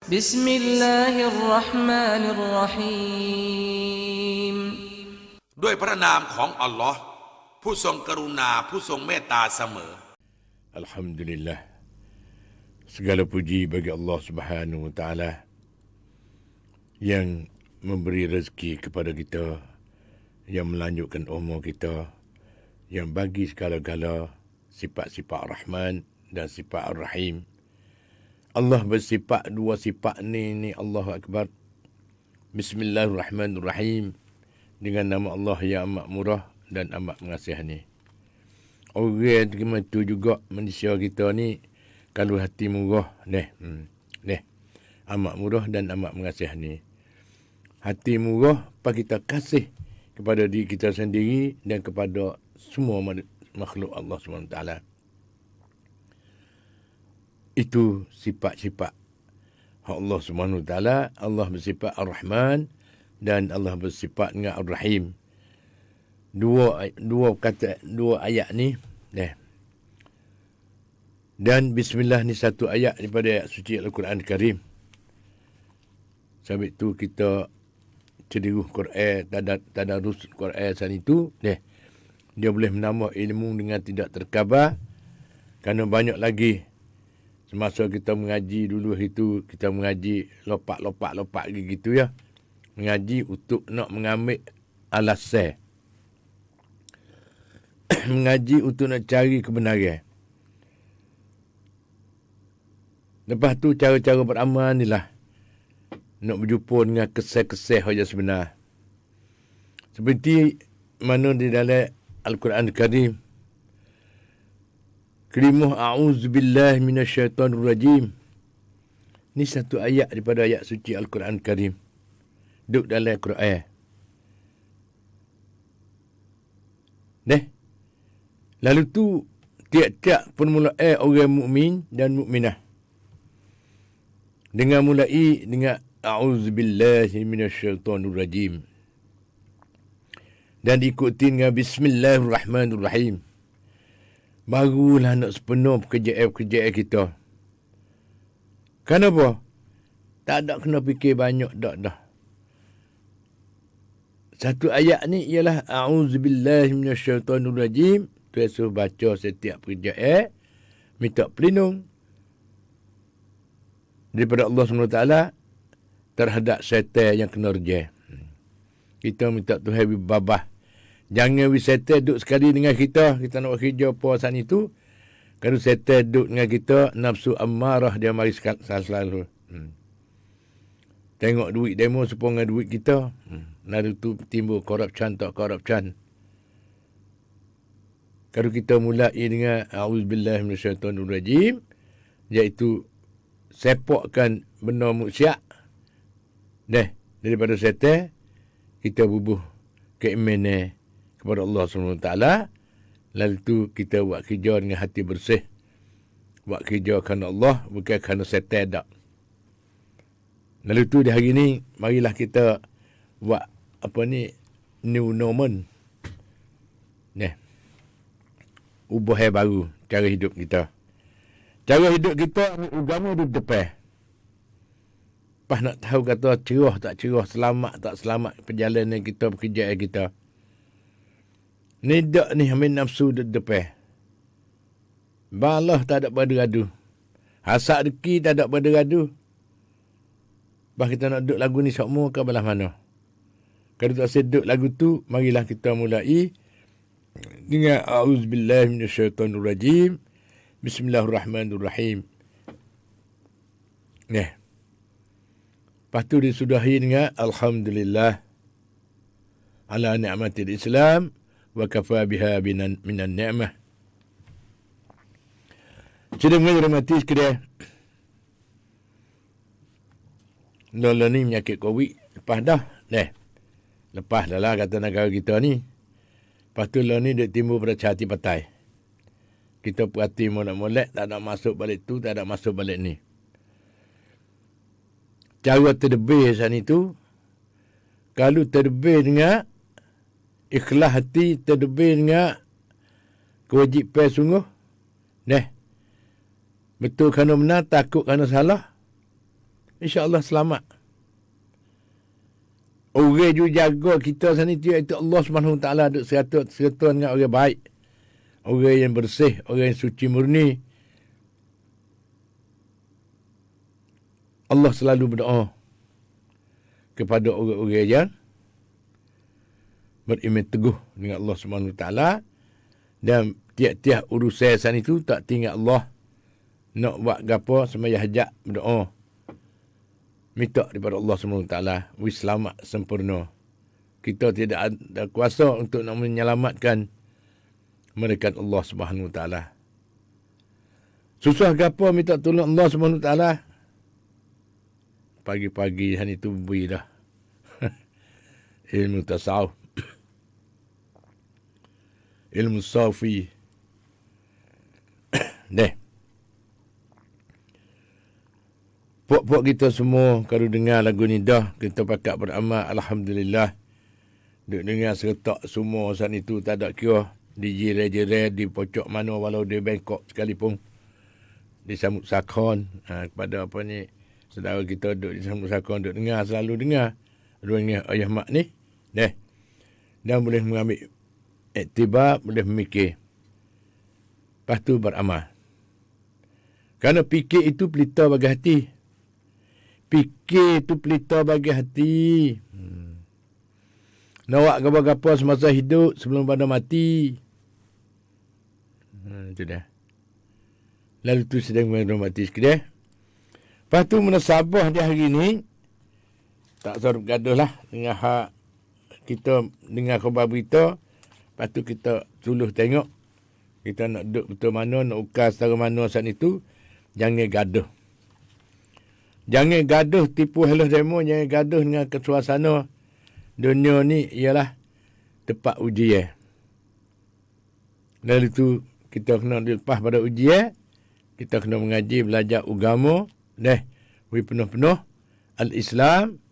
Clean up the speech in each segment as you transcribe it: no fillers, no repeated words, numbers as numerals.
Bismillahirrahmanirrahim ด้วยพระนามของอัลลอฮ์ผู้ทรงกรุณาผู้ทรงเมตตาเสมอ Alhamdulillah. Segala puji bagi Allah Subhanahu Wa Taala yang memberi rezeki kepada kita, yang melanjutkan umur kita, yang bagi segala-gala sifat-sifat Rahman dan sifat Ar-Rahim. Allah bersifat dua sifat ni Allahu Akbar. Bismillahirrahmanirrahim. Dengan nama Allah yang amat murah dan amat mengasihani. Orang terima tu juga manusia kita ni, kalau hati murah, amat murah dan amat mengasihani. Hati murah, apa kita kasih kepada diri kita sendiri dan kepada semua makhluk Allah SWT. Itu sifat-sifat Allah SWT. Allah bersifat Ar-Rahman dan Allah bersifat dengan Ar-Rahim. Dua ayat ni. Dan Bismillah ni satu ayat daripada ayat suci Al-Quran Karim. Sebab itu kita cediruh Quran, tadarus Quran san itu, dia boleh menambah ilmu dengan tidak terkabar. Kerana banyak lagi semasa kita mengaji dulu itu, kita mengaji lopak gitu ya. Mengaji untuk nak mengambil alasan. Mengaji untuk nak cari kebenaran. Lepas tu cara-cara beramal ni lah. Nak berjumpa dengan kesih-kesih saja sebenar. Seperti mana di dalam Al-Quran Karim. Kalimah a'udzubillahi minasyaitanirrajim. Ni satu ayat daripada ayat suci Al-Quran Karim. Duduk dalam Al-Quran. Lalu tu tiap-tiap permulaan orang mukmin dan mukminah. Dengan mulai dengan a'udzubillahi minasyaitanirrajim. Dan diikuti dengan bismillahirrahmanirrahim. Barulah nak sepenuh pekerjaan kita. Kenapa? Tak ada kena fikir banyak dah. Satu ayat ni ialah a'udzubillahi minasyaitanirrajim. Suruh baca setiap pekerjaan, minta pelindung daripada Allah SWT terhadap syaitan yang kena rejah. Kita minta Tuhan babah. Jangan syaitan duduk sekali dengan kita. Kita nak kerja puasan itu. Kalau syaitan duduk dengan kita, nafsu ammarah dia mari selalu. Tengok duit demo sepongan duit kita. Lalu tu timbul corruption tak corruption. Kalau kita mulai dengan a'udzubillahi minasyaitanirrajim, iaitu sepakkan benda maksiat daripada syaitan, kita bubuh keimanan kepada Allah SWT. Lalu tu kita buat kerja dengan hati bersih. Buat kerja kerana Allah, bukan kerana syaitan tak. Lalu tu di hari ni, marilah kita buat new normal. Ubah yang baru cara hidup kita. Cara hidup kita agama duduk depan. Pas nak tahu kata cerah tak cerah, selamat tak selamat perjalanan kita, pekerjaan kita. Ni dak ni ambil nafsu duduk depan. Balah tak ada beradu. Hasak rezeki tak ada beradu. Bah kita nak duduk lagu ni semua ke belah mana? Kalau tak seduk lagu tu, marilah kita mulai dengan a'udzubillahi minasyaitanirrajim. Bismillahirrahmanirrahim. Lepas tu disudahi dengan alhamdulillah ala ni'matil Islam wa kafa biha minan ni'mah. Jadi menghormati sekalian. Lola ni penyakit COVID lepas dah. Lepas dah lah kata negara kita ni. Lepas tu lah ni dia timbul pada hati patai. Kita perhati molek-molek, tak nak masuk balik tu, tak nak masuk balik ni. Cara terdebir saat itu, kalau terdebir dengan ikhlas hati, terdebir dengan kewajipan sungguh, betul kerana benar, takut kerana salah, InsyaAllah selamat. Orang juga jaga kita sana itu, iaitu Allah SWT duk serta dengan orang baik. Orang yang bersih, orang yang suci murni. Allah selalu berdoa kepada orang-orang yang beriman teguh dengan Allah SWT. Dan tiap-tiap urusan sana itu tak tinggal Allah. Nak buat gapo semaya hajat berdoa. Minta daripada Allah SWT. Wis selamat sempurna. Kita tidak ada kuasa untuk nak menyelamatkan mereka Allah SWT. Susah gapo minta tolong Allah SWT. Pagi-pagi hari itu beri dah. Ilmu tasawuf. Ilmu safi. Deh. Puak-puak kita semua kalau dengar lagu ni dah, kita pakat beramal, alhamdulillah. Duk dengar seretak semua saat itu tak ada kira. Di jirai-jirai, di pocok mana walau di Bangkok sekalipun. Di Samut Sakon. Kepada apa ni, saudara kita duduk di Samut Sakon, duduk dengar, selalu dengar. Ruangnya ayah mak ni. Deh. Dan boleh mengambil iktibar, boleh memikir. Lepas tu beramal. Kerana fikir itu pelita bagi hati. Fikir itu pelita bagi hati. Nak buat apa-apa semasa hidup sebelum pada mati. Itu dah. Lalu tu sedang mati sekejap. Lepas tu menasabah di hari ni. Tak suruh gaduh lah dengan hak kita dengar khabar berita. Lepas tu kita suluh tengok. Kita nak duduk betul mana, nak ukar setara mana saat itu. Jangan gaduh. Jangan gaduh tipu halus demo. Jangan gaduh dengan suasana. Dunia ni ialah tempat ujian. Lalu tu kita kena dilepas pada ujian. Kita kena mengaji, belajar agama. Beri penuh-penuh. Al-Islam.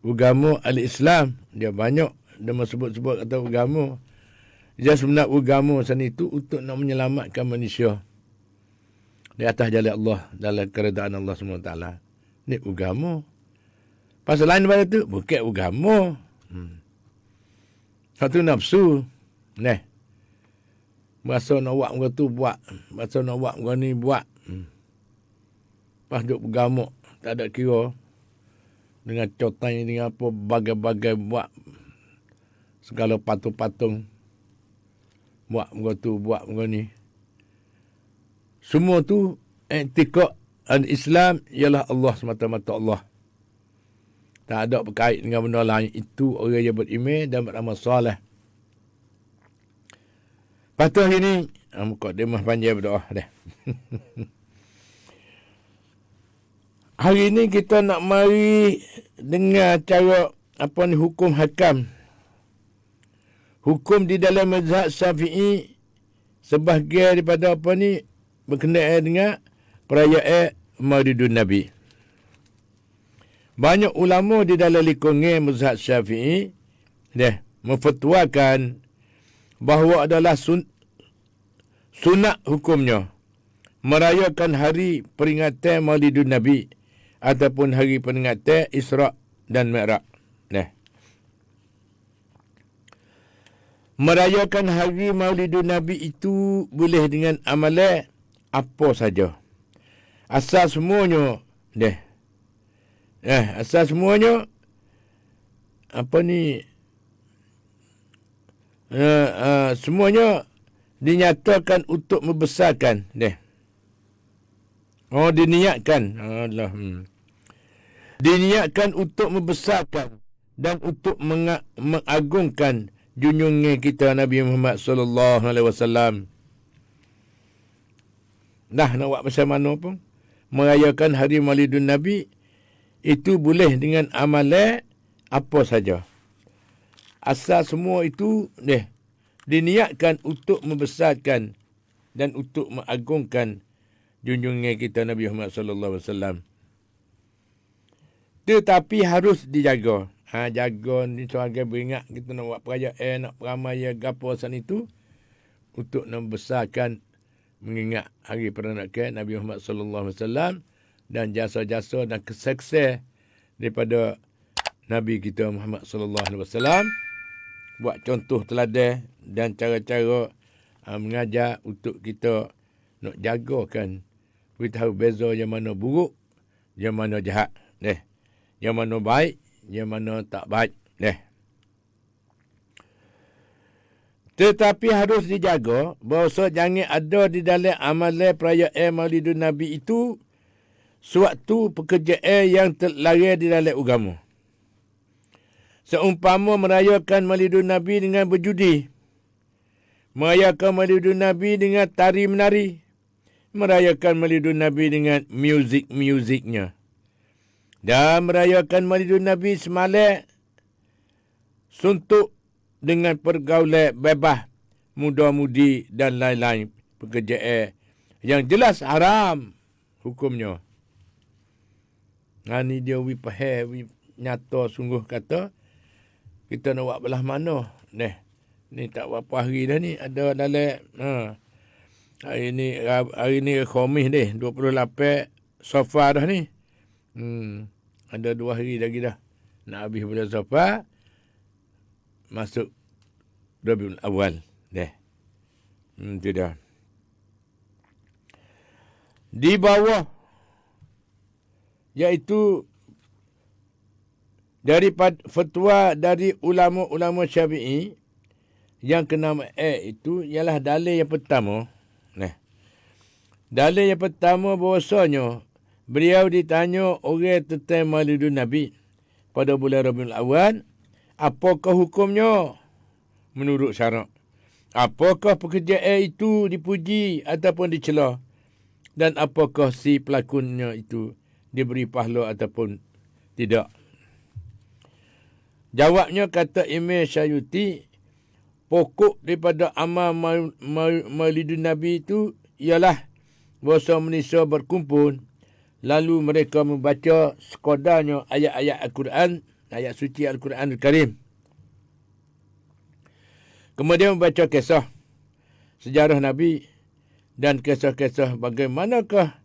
Agama Al-Islam. Dia banyak. Dia sebut-sebut kata agama. Dia sebenarnya agama sana itu untuk nak menyelamatkan manusia. Di atas jalan Allah. Dalam keredaan Allah SWT. Ini agama. Pasal lain daripada itu, bukan agama. Satu nafsu. Masa nak buat muka tu, buat. Masa nak buat muka ni, buat. Pas duduk bergamuk. Tak ada kira. Dengan cotan, dengan apa, bagai-bagai buat. Segala patung-patung. Buat muka tu, buat muka ni. Semua tu, i'tiqad al-Islam ialah Allah semata-mata Allah. Tak ada berkait dengan benda lain. Itu orang yang beriman dan beramal soleh. Lepas tu hari ni, mukadimah panjang berdoa dah. Hari ni kita nak mari dengar cara apa ni hukum hakam. Hukum di dalam mazhab Syafi'i sebahagian daripada apa ni berkenaan dengan perayaan Maulidun Nabi. Banyak ulama di dalam lingkungan mazhab Syafi'i memfatwakan bahawa adalah sunat hukumnya merayakan hari peringatan Maulidun Nabi ataupun hari peringatan Isra' dan Mi'raj. Merayakan hari Maulidun Nabi itu boleh dengan amalan apa saja. Asal semuanya asal semuanya apa ni semuanya dinyatakan untuk membesarkan diniatkan diniatkan untuk membesarkan dan untuk mengagungkan junjungan kita Nabi Muhammad sallallahu alaihi wasallam. Nak buat macam mana pun merayakan hari Maulidun Nabi itu boleh dengan amalan apa saja. Asal semua itu diniatkan untuk membesarkan dan untuk mengagungkan junjungan kita Nabi Muhammad sallallahu alaihi wasallam. Tetapi harus dijaga. Jaga ni sebagai beringat kita nak buat perayaan, nak beramai gapo san itu untuk membesarkan mengingat hari peranakan Nabi Muhammad sallallahu alaihi wasallam dan jasa-jasa dan kesukses daripada Nabi kita Muhammad sallallahu alaihi wasallam. Buat contoh teladan dan cara-cara mengajar untuk kita nak jagakan, beritahu beza yang mana buruk, yang mana jahat. Yang mana baik, yang mana tak baik. Tetapi harus dijaga bahawa jangan ada di dalam amalan perayaan Maulidun Nabi itu suatu pekerjaan yang terlarang di dalam agama. Seumpama merayakan Maulidun Nabi dengan berjudi, merayakan Maulidun Nabi dengan tari menari, merayakan Maulidun Nabi dengan muzik-muziknya, dan merayakan Maulidun Nabi semalam suntuk dengan pergaulan bebas, muda-mudi dan lain-lain pekerjaan yang jelas haram hukumnya. Ini dia nyata sungguh kata kita nak buat belah mana. Ni tak berapa hari dah ni ada dalam hari ni Khamis ni 28 Safar dah ni. Ada 2 hari lagi dah nak habis bulan Safar, masuk Rabiul Awal. Itu dah. Di bawah, iaitu daripada fatwa dari ulama-ulama Syafi'i yang ke-6 itu ialah dalil yang pertama. Dalil yang pertama bahawasanya beliau ditanya orang tentang Maulidun Nabi pada bulan Rabiul Awal, apakah hukumnya menurut syarak? Apakah pekerjaan itu dipuji ataupun dicela? Dan apakah si pelakunnya itu diberi pahala ataupun tidak? Jawabnya, kata Imam Syayuti, pokok daripada amal Maulidun Nabi itu ialah bahasa manusia berkumpul, lalu mereka membaca sekadarnya ayat-ayat Al-Quran, ayat suci Al-Quran Al-Karim. Kemudian membaca kisah sejarah Nabi dan kisah-kisah bagaimanakah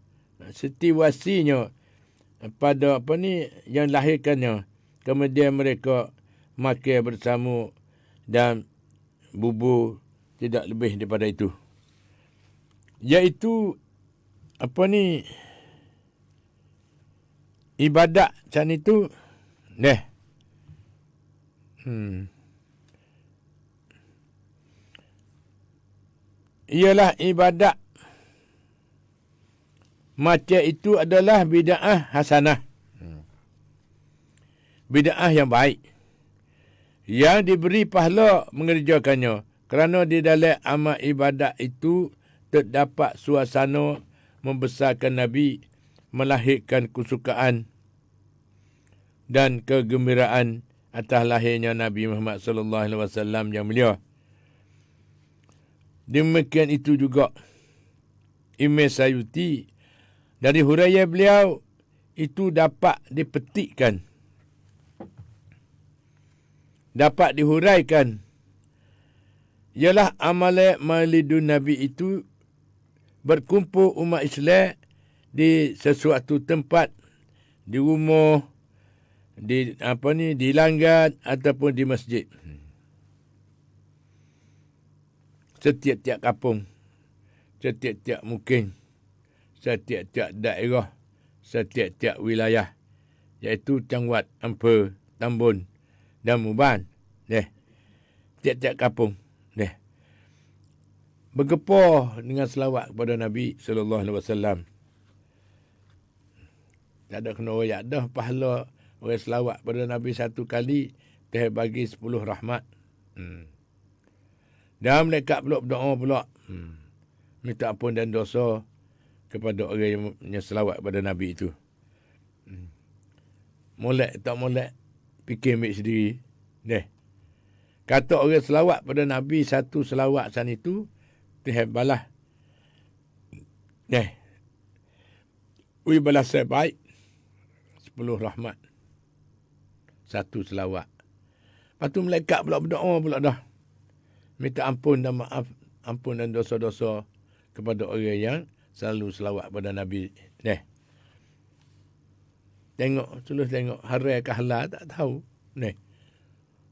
situasinya pada yang lahirkannya. Kemudian mereka makan bersama dan bubur, tidak lebih daripada itu. Iaitu ibadat macam itu. Ialah ibadat macam itu adalah bid'ah hasanah. Bid'ah yang baik, yang diberi pahala mengerjakannya, kerana di dalam amal ibadat itu terdapat suasana membesarkan Nabi, melahirkan kesukaan dan kegembiraan atas lahirnya Nabi Muhammad sallallahu alaihi wasallam yang mulia. Demikian itu juga Imam Syayuti, dari huraian beliau itu dapat dipetikkan, dapat dihuraikan, ialah amalan Maulidun Nabi itu berkumpul umat Islam di sesuatu tempat, di rumah, di langgar ataupun di masjid. Setiap-tiap kampung, setiap-tiap mungkin, setiap-tiap daerah, setiap-tiap wilayah, iaitu Cangwat, Ampel, Tambun dan Muban. Tiap-tiap kampung. Bergepar dengan selawat kepada Nabi sallallahu alaihi wasallam. Tak ada kena royak dah pahala orang selawat pada Nabi satu kali teh bagi 10 rahmat. Dan mereka pula berdoa pula. Minta ampun dan dosa kepada orang yang selawat pada Nabi itu. Molek tak molek, fikir ambil sendiri. Kata orang selawat pada Nabi satu selawat san itu, Tuhan balas. Balas saya baik. 10 rahmat. Satu selawat. Lepas tu malaikat pula berdoa pula dah. Minta ampun dan maaf, ampun dan dosa-dosa kepada orang yang selalu selawat pada Nabi. Terus tengok haram ke halal tak tahu. Ni.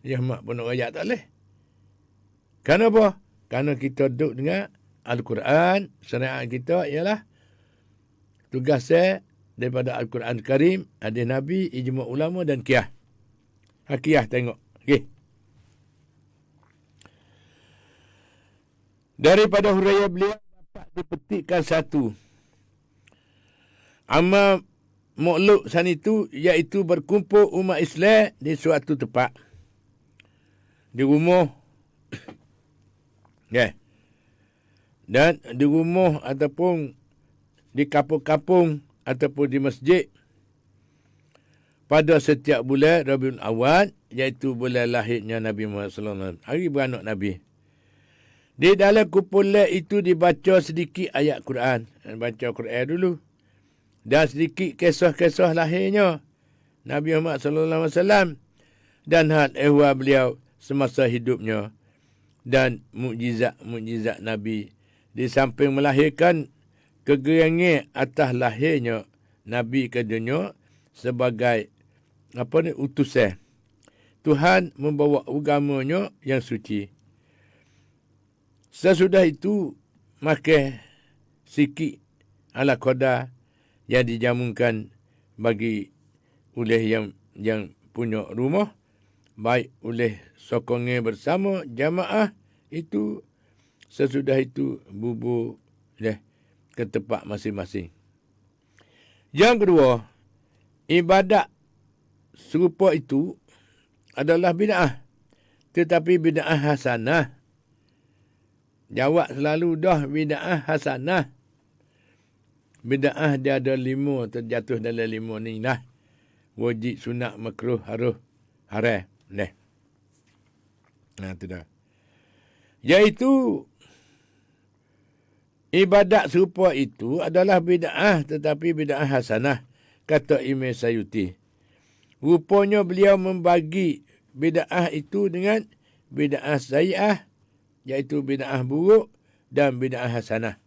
Ya mak pun nak rakyat tak boleh. Kenapa? Kerana kita duduk dengan Al-Quran, syariat kita ialah tugas saya daripada Al-Quran Karim, hadis Nabi, ijma' ulama dan qiyas. Qiyas tengok. Okey. Daripada huraian beliau dapat dipetikkan satu. Amal makhluk san itu iaitu berkumpul umat Islam di suatu tempat. Di rumah. Ya. Dan di rumah ataupun di kampung-kampung ataupun di masjid pada setiap bulan Rabiul Awal, iaitu bulan lahirnya Nabi Muhammad SAW, hari beranak Nabi. Di dalam kumpulan itu dibaca sedikit ayat Quran. Baca Quran dulu. Dan sedikit kisah-kisah lahirnya Nabi Muhammad SAW dan hal ehwal beliau semasa hidupnya dan mukjizat-mukjizat Nabi. Di samping melahirkan kegerangan atas lahirnya Nabi ke dunia sebagai utusan. Tuhan membawa agamanya yang suci. Sesudah itu, makan sikit ala qadar yang dijamukan bagi oleh yang punya rumah, baik oleh sokongan bersama jamaah itu. Sesudah itu bubur ke tempat masing-masing. Yang kedua, ibadat serupa itu adalah bid'ah, tetapi bid'ah hasanah. Jawab selalu dah bid'ah hasanah. Bid'ah dia ada 5, terjatuh dalam 5 ni lah. Wajib, sunat, makruh, haram. Nah, tu dah. Iaitu ibadat serupa itu adalah bid'ah, tetapi bid'ah hasanah, kata Imam Sayuti. Rupanya beliau membagi bid'ah itu dengan bid'ah sayyi'ah, iaitu bid'ah buruk dan bid'ah hasanah.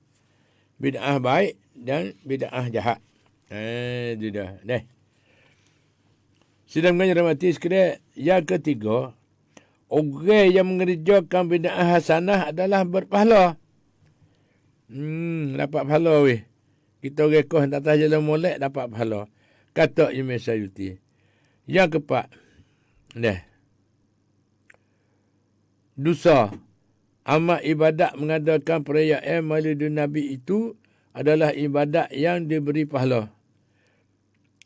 Bid'ah baik dan bid'ah jahat. Itu dah. Sidang mengenai rahmati sekalian, yang ketiga, orang yang mengerjakan bid'ah hasanah adalah berpahala. Dapat pahala weh. Kita rekoh atas jalan molek dapat pahala. Kata Imam Sayuti. Yang keempat. Dosa. Amal ibadat mengadakan perayaan Maulidun Nabi itu adalah ibadat yang diberi pahala.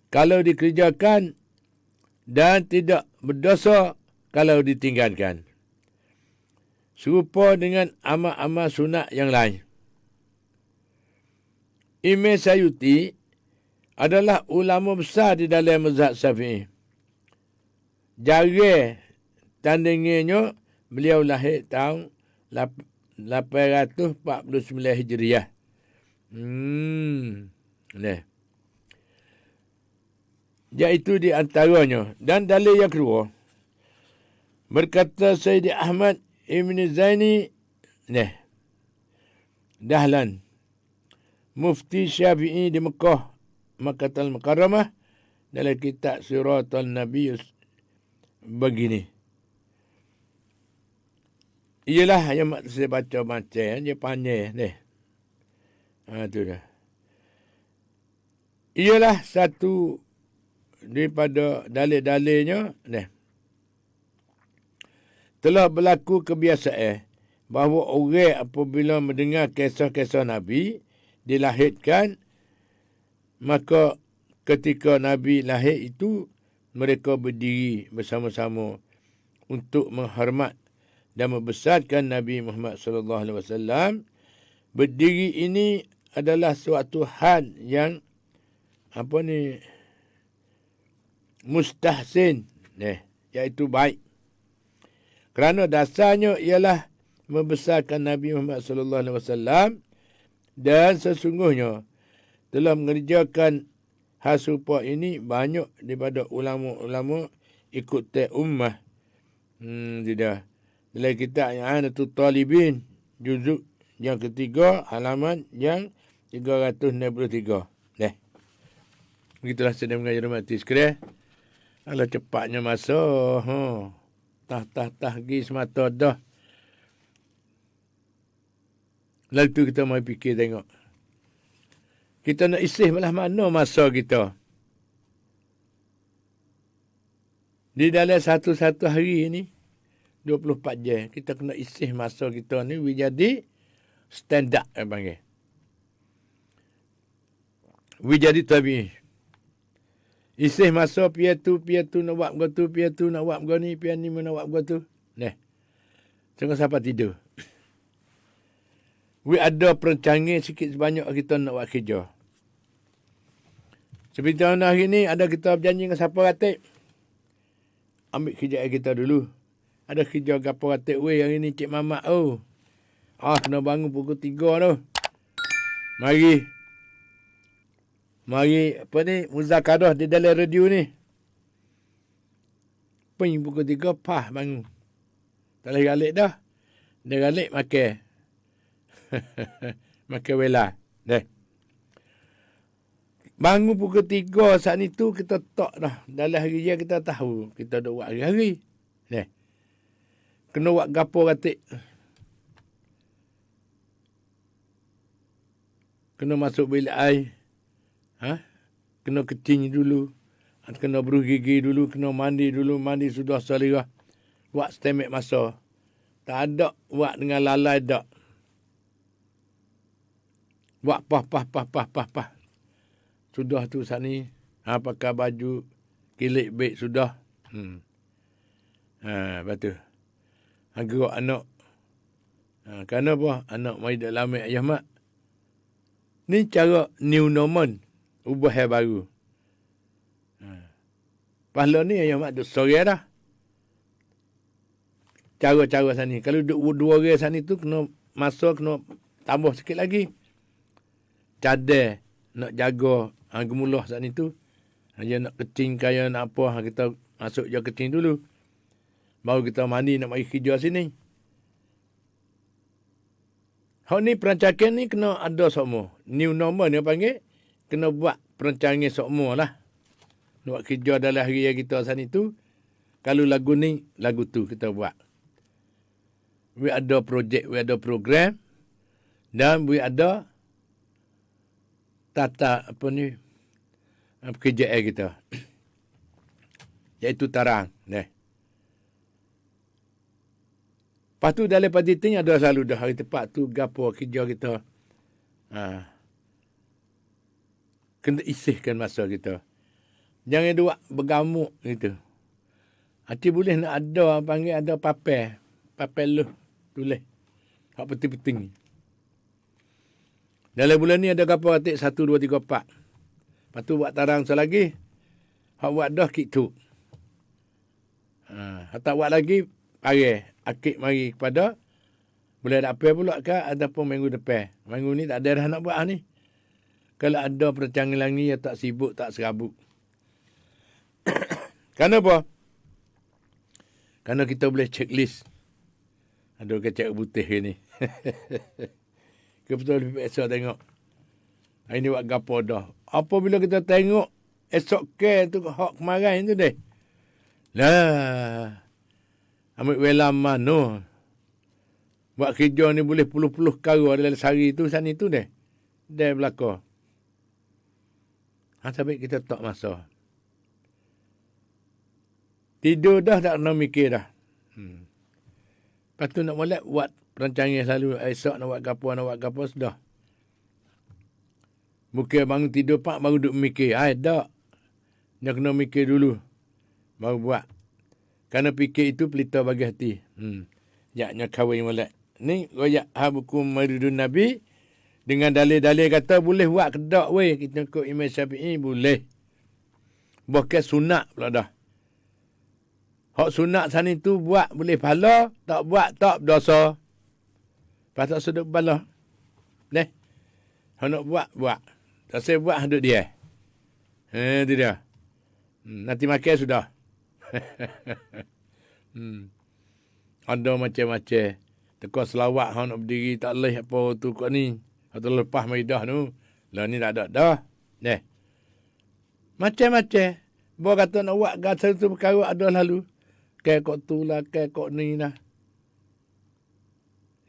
Kalau dikerjakan dan tidak berdosa kalau ditinggalkan. Serupa dengan amal-amal sunat yang lain. Imam Sayuti adalah ulama besar di dalam mazhab Syafi'i. Jarang tandingannya, beliau lahir tahun 849 Hijriah. Iaitu di antaranya. Dan dalil yang kedua, berkata Sayyidi Ahmad Ibn Zaini Dahlan, Mufti Syafi'i di Mekah, Makkahul Mukarramah, dalam kitab Siratul Nabi begini. Ialah yang saya baca macam dia panjang ni. Tu dah. Ialah satu daripada dalil-dalilnya telah berlaku kebiasaan bahawa orang apabila mendengar kisah-kisah Nabi dilahirkan, maka ketika Nabi lahir itu mereka berdiri bersama-sama untuk menghormat dan membesarkan Nabi Muhammad sallallahu alaihi wasallam. Berdiri ini adalah suatu hal yang mustahsin, iaitu baik. Kerana dasarnya ialah membesarkan Nabi Muhammad sallallahu alaihi wasallam, dan sesungguhnya telah mengerjakan hal serupa ini banyak daripada ulama-ulama ikut ummah. Tidak. Dalam kitab I'anatul Talibin, juzuk yang ketiga, halaman yang 363. Begitulah sedang mengajar mati sekalian. Kalau cepatnya masa, tah pergi semata dah. Lalu tu kita mai fikir tengok. Kita nak isih malah mana masa kita. Di dalam satu-satu hari ni, 24 jam, kita kena isih masa kita ni jadi stand up yang panggil. Jadi tabi. Isih masa pia tu nak buat kau tu, pia tu nak buat kau ni, pia ni nak buat kau tu. Neh. Jangan sampai tidur. Ada perancangan sikit sebanyak kita nak buat kerja. Seperti mana hari ni ada kita berjanji dengan siapa ratik. Ambil kerja kita dulu. Ada kerja gapo ratik weh hari ni Cik Mamat kena bangun pukul 3 tu. Mari apa ni muzakarah di dalam radio ni. Ping pukul 3 bangun. Tak boleh galik dah. Dia galik makan. Makan wela. Dah. Bangun pukul 3 saat ni tu kita tak dah. Dalam hari dia kita tahu. Kita dah buat hari-hari. Dah. Kena buat gapo ratik. Kena masuk bilik air. Kena kecing dulu. Kena beruh gigi dulu. Kena mandi dulu. Mandi sudah selera. Buat stemek masa. Tak ada buat dengan lalai tak. Buat pah. Sudah tu saat ni. Pakai baju. Kilik baik sudah. Betul. Gerak anak. Kenapa? Anak mai dalam ayah mak. Ni cara new normal. Ubah yang baru. Pahala ni ayah mak duk sore dah. Cara-cara sana ni. Kalau duk 2 orang sana tu kena masuk, kena tambah sikit lagi. Cadar nak jaga gemulah saat ni tu. Dia nak kecing kaya nak apa, kita masuk je kecing dulu. Baru kita mandi nak mari kerja sini. Hak ni perancangan ni kena ada semua. New normal ni panggil. Kena buat perancangan semua lah. Nak buat kerja dalam hari yang kita saat ni tu. Kalau lagu ni, lagu tu kita buat. We ada projek, we ada program. Dan we ada tata pekerjaan kita. Iaitu tarang. Lepas tu dalam paditing ada selalu dah hari tepat tu gapo kerja kita. Kena isihkan masa kita. Jangan dua bergamuk gitu. Hati boleh nak ada panggil ada papel. Papel lu tulis. Hak penting-penting. Dalam bulan ni ada gapo ratik 1, 2, 3, 4. Lepas tu buat tarang selagi. Hak buat dah kik tu. Hak tak buat lagi, pare. Akik mari kepada. Boleh ada apa pula ke ataupun minggu depan. Minggu ni tak ada dah nak buat ni. Kalau ada perancangan ni, ya tak sibuk, tak serabut. Kenapa? Kerana kita boleh checklist. Ada kecek putih ni. Kita betul lebih esok tengok. Hari ni buat gapo dah. Apabila kita tengok esok ke tu hak kemarin tu deh. Lah. Ambil wela mana. Buat kerja ni boleh puluh-puluh kara dalam sehari tu sana tu deh. Dia belaka. Sampai kita tak masa. Tidur dah tak kena mikir dah. Lepas tu nak molek buat perancangan selalu. Esok nak buat gapo sudah. Bukan bangun tidur pak baru duk mikir. Tak. Dia kena mikir dulu. Baru buat. Kerana fikir itu pelita bagi hati. Yaknya kahwin molek. Ni royak buku Maridun Nabi. Dengan dalil-dalil kata boleh buat kedak weh. Kita ikut Imam Syafi'i boleh. Bukan sunat pula dah. Hak sunat sana tu buat boleh pahala. Tak buat tak berdosa. Lepas tak sedut pahala. Hak nak buat. Tak saya buat duduk dia. Itu dia. Nanti makan sudah. Ada macam-macam. Teka selawat hak nak berdiri tak leh apa tu kat ni. Atau lepas maidah tu. Lah ni tak ada dah. Macam-macam. Bawa kata nak buat kata tu perkara ada lalu. Kayak kok tu lah, kayak kok ni lah.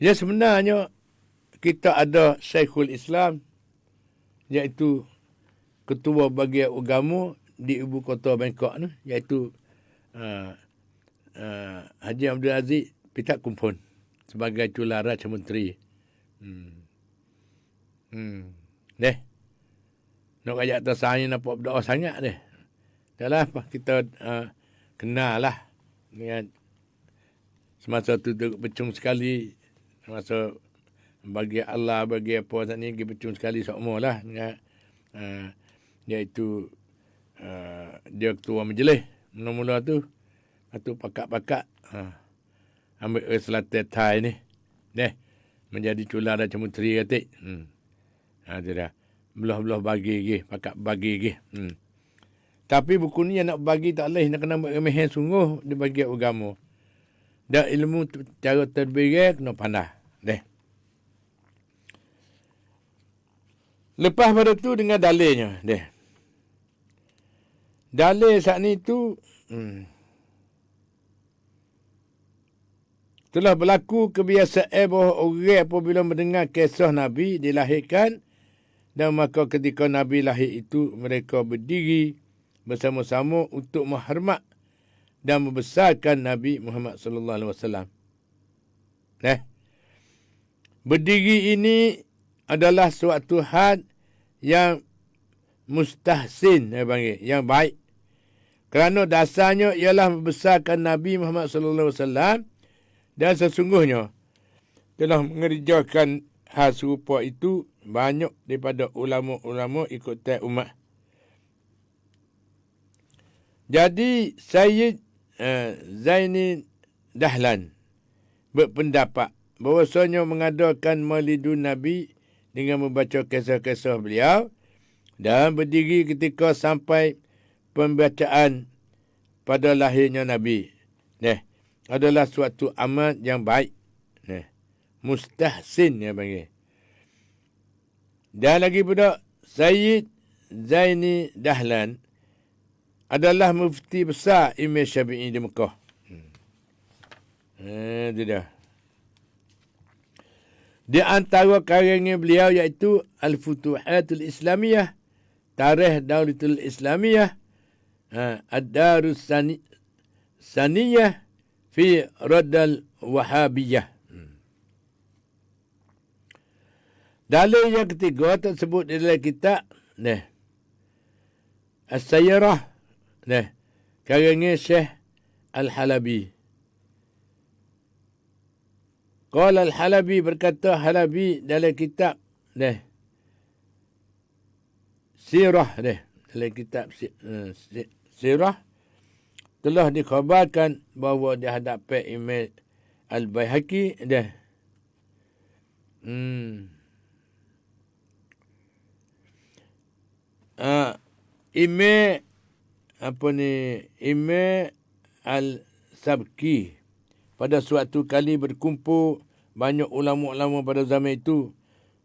Ya sebenarnya kita ada Syekhul Islam, iaitu ketua bahagian agama di ibu kota Bangkok ni, iaitu Haji Abdul Aziz Pitak Kumpul sebagai Cula Raja Menteri. Nak ajak atas saya nampak berdoa sangat deh. Dahlah apa kita kenal lah dengan semasa tu bercung sekali, semasa bagi Allah bagi apa saat ni bercung sekali semua lah dengan iaitu dia ketua majlis mula-mula tu. Atau pakak-pakak ambil Selatan Thai ni. Menjadi Cula Raja Menteri katik. Dia dah belah-belah bagi lagi, pakak bagi lagi. Tapi buku ni yang nak bagi tak boleh, nak kena remehan sungguh di bahagian agama. Dan ilmu cara terbirih kena pandai. Lepas pada tu dengan dalilnya. Dalil saat ni tu telah berlaku kebiasaan bahawa orang apabila mendengar kisah Nabi dilahirkan, dan maka ketika Nabi lahir itu mereka berdiri bersama-sama untuk menghormat dan membesarkan Nabi Muhammad sallallahu alaihi wasallam. Berdiri ini adalah suatu hal yang mustahsin, yang baik. Kerana dasarnya ialah membesarkan Nabi Muhammad sallallahu alaihi wasallam, dan sesungguhnya telah mengerjakan hal serupa itu banyak daripada ulama-ulama ikutan umat. Jadi Sayyid Zaini Dahlan berpendapat bahawasanya mengadakan maulidun Nabi dengan membaca kisah-kisah beliau dan berdiri ketika sampai pembacaan pada lahirnya Nabi adalah suatu amal yang baik. Mustahsin yang panggil. Dan lagi pula Sayyid Zaini Dahlan adalah mufti besar Imam Syafi'i di Mekah. Itu dah. Di antara karangan beliau iaitu Al-Futuhatul Islamiyah, Tarikh Daulatul Islamiyah, Ad-Darus Saniyah fi Raddal Wahabiyah. Dalil yang ketiga tersebut di dalam kitab As-Sayyarah, karangan Syekh Al-Halabi. Qala Al-Halabi, berkata Halabi dalam kitab Sirah, dalam kitab Sirah telah dikhabarkan bahawa di hadapan Imam Al-Baihaqi Imam Al-Sabki pada suatu kali berkumpul banyak ulama-ulama pada zaman itu.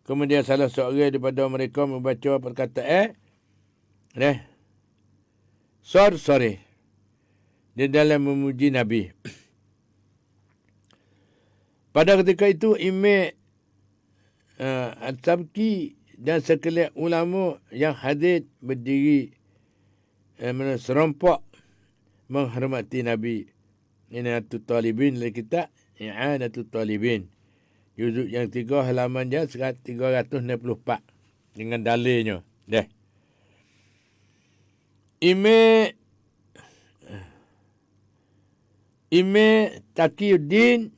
Kemudian salah seorang daripada mereka membaca perkataan sorry di dalam memuji Nabi. Pada ketika itu Imam Al-Sabki dan sekalian ulama yang hadir berdiri serempak menghormati Nabi. I'anatul Talibin dalam kitab I'anatul Talibin. Juzuk yang 3 halaman dia 364 dengan dalilnya. Imam Taqiyuddin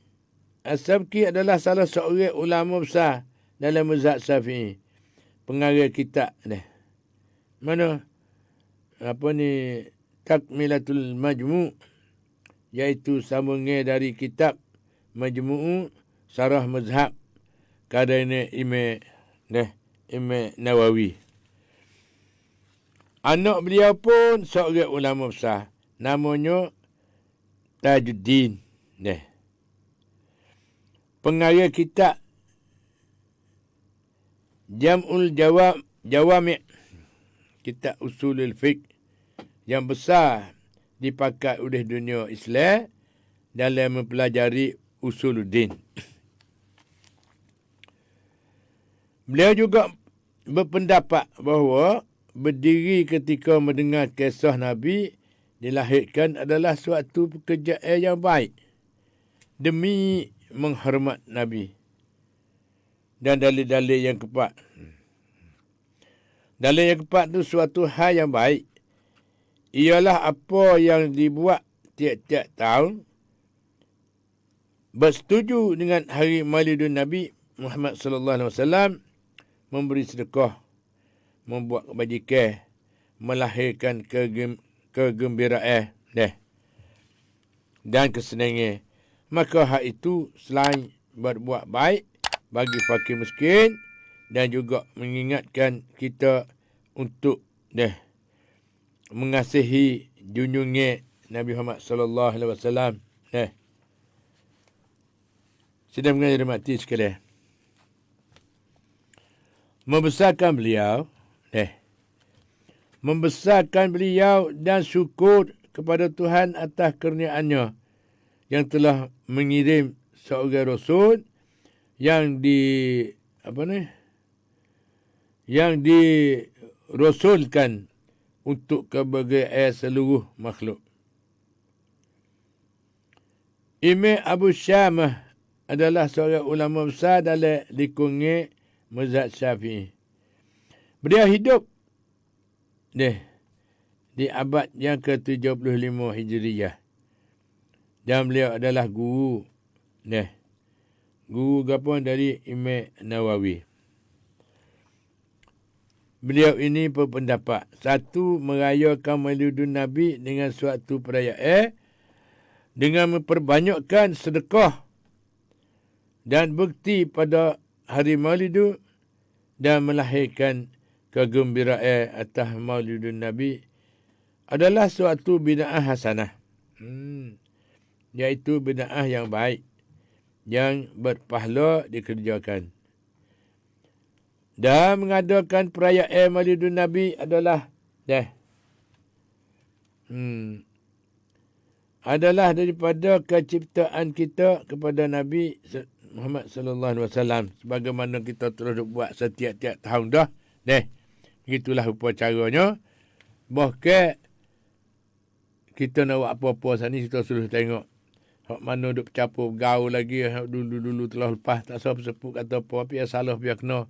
As-Sabki adalah salah seorang ulama besar dalam mazhab Syafi'i. Pengarang kitab mana Takmilatul Majmu', iaitu sambungan dari kitab Majmu' Sarah Mazhab karya Imam Nawawi. Anak beliau pun seorang ulama besar, namanya Tajuddin. Pengarang kitab Jam'ul Jawami', kitab Usulul Fiqh yang besar dipakai oleh dunia Islam dalam mempelajari usuluddin. Beliau juga berpendapat bahawa berdiri ketika mendengar kisah Nabi dilahirkan adalah suatu pekerjaan yang baik demi menghormat Nabi. Dan dalil-dalil yang keempat. Dalil yang keempat itu suatu hal yang baik. Ialah apa yang dibuat tiap-tiap tahun bersetuju dengan hari Maulidun Nabi Muhammad sallallahu alaihi wasallam, memberi sedekah, membuat kebajikan, melahirkan kegembiraan dan kesenangan. Maka hak itu selain berbuat baik bagi fakir miskin dan juga mengingatkan kita untuk mengasihi junjungan Nabi Muhammad sallallahu alaihi wasallam. Sedang mengajar mati sekalian. Membesarkan beliau dan syukur kepada Tuhan atas kurniaannya yang telah mengirim seorang rasul yang dirasulkan untuk kebahagiaan seluruh makhluk. Imam Abu Syamah adalah seorang ulama besar dalam lingkungan mazhab Syafi'i. Beliau hidup di abad yang ke-75 Hijriyah. Dan beliau adalah guru gapun dari Imam Nawawi. Beliau ini berpendapat, satu, merayakan Maulidun Nabi dengan suatu perayaan dengan memperbanyakkan sedekah dan bukti pada hari Maulidu dan melahirkan kegembiraan atas Maulidun Nabi adalah suatu bid'ah hasanah. Iaitu bid'ah yang baik yang berpahala dikerjakan. Dan mengadakan perayaan Maulidun Nabi adalah adalah daripada keciptaan kita kepada Nabi Muhammad sallallahu alaihi wasallam, sebagaimana kita terus buat setiap-tiap tahun dah. Begitulah upacaranya. Bahkan kita nak buat apa-apa sana, kita suruh tengok hak mana duk bercampur gaul lagi, dulu-dulu telah lepas, tak salah sepuk kata apa, biar salah biar kena.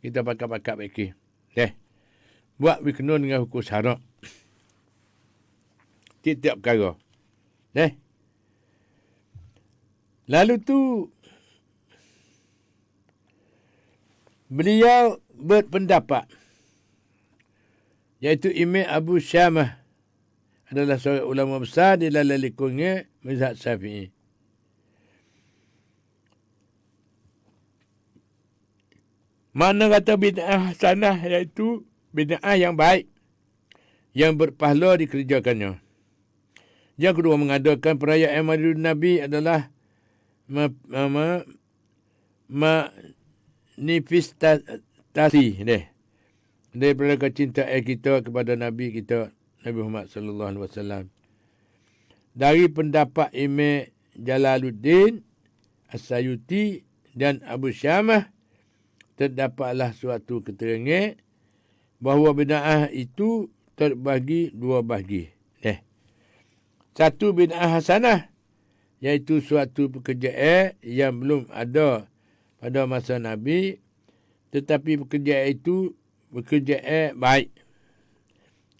Kita pakat-pakat baiki. Buat kena dengan hukum syarak. Tiap-tiap perkara. Lalu tu beliau berpendapat, iaitu Imam Abu Syamah adalah seorang ulama besar di dalam lingkungan mazhab Syafi'i. Mana kata bid'ah hasanah, iaitu bid'ah yang baik yang berpahala dikerjakannya. Yang kedua, mengadakan perayaan Maulidun Nabi adalah manifestasi daripada kecintaan kita kepada Nabi kita, Nabi Muhammad sallallahu alaihi wasallam. Dari pendapat Imam Jalaluddin As-Sayuti dan Abu Syamah, terdapatlah suatu keterangan bahawa bid'ah itu terbagi dua bahagi. Satu, bid'ah hasanah, iaitu suatu pekerjaan yang belum ada pada masa Nabi, tetapi pekerjaan itu pekerjaan baik,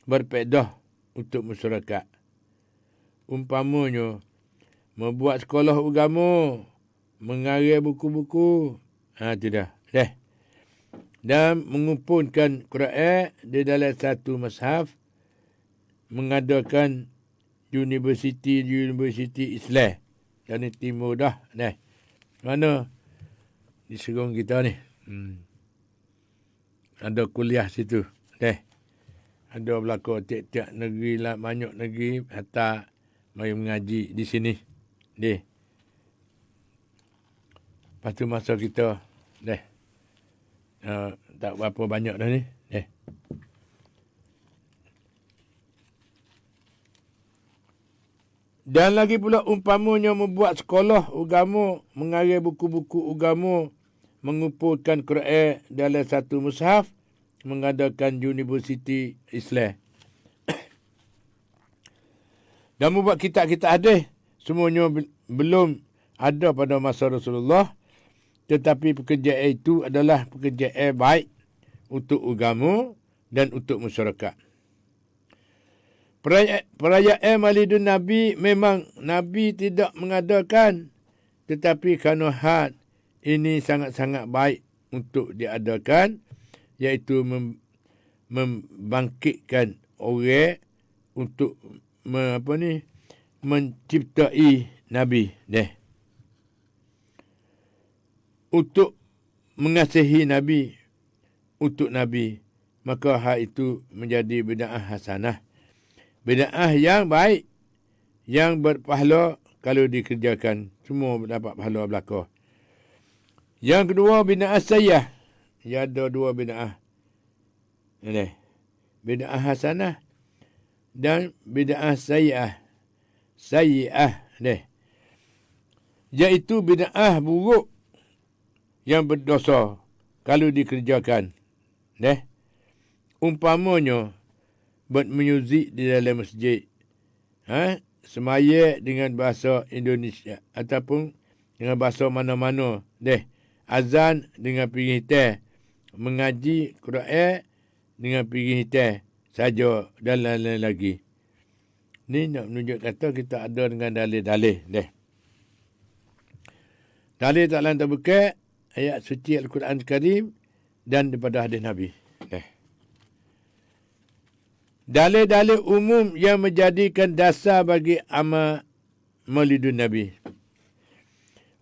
berfaedah untuk masyarakat. Umpamanya, membuat sekolah agama, mengarang buku-buku, itu dah. Dan mengumpulkan Quran di dalam satu mushaf, mengadakan universiti Islam dan timur dah. Mana di Serong kita ni. Ada kuliah situ. Ada belakang tiap-tiap negeri lah, banyak negeri hatta mari mengaji di sini. Lepas tu masa kita tak berapa banyak dah ni. Dan lagi pula umpamanya membuat sekolah agama, mengarang buku-buku agama, mengumpulkan Quran dalam satu mushaf, mengadakan universiti Islam. Dan membuat kitab-kitab hadis, semuanya belum ada pada masa Rasulullah, tetapi pekerjaan itu adalah pekerjaan baik untuk agama dan untuk masyarakat. Perayaan Maulidun Nabi memang Nabi tidak mengadakan, tetapi kerana had ini sangat-sangat baik untuk diadakan, iaitu membangkitkan orang untuk menciptai Nabi. Untuk mengasihi Nabi, untuk Nabi, maka hal itu menjadi bid'ah hasanah. Bid'ah yang baik, yang berpahala kalau dikerjakan. Semua dapat pahala belaka. Yang kedua, bid'ah sayyah. Ya, ada dua bid'ah. Bid'ah hasanah dan bid'ah sayyah. Sayyah. Iaitu bid'ah buruk yang berdosa kalau dikerjakan. Umpamanya, buat muzik di dalam masjid. Semaya dengan bahasa Indonesia ataupun dengan bahasa mana-mana. Azan dengan piring hitam. Mengaji Quran dengan piring hitam saja dan lain-lain lagi. Ni nak menunjuk kata kita ada dengan dalil-dalil. Dalil tak lain tak bukan ayat suci Al-Quran Al-Karim dan daripada hadis Nabi. Dalil-dalil umum yang menjadikan dasar bagi amal Maulidun Nabi.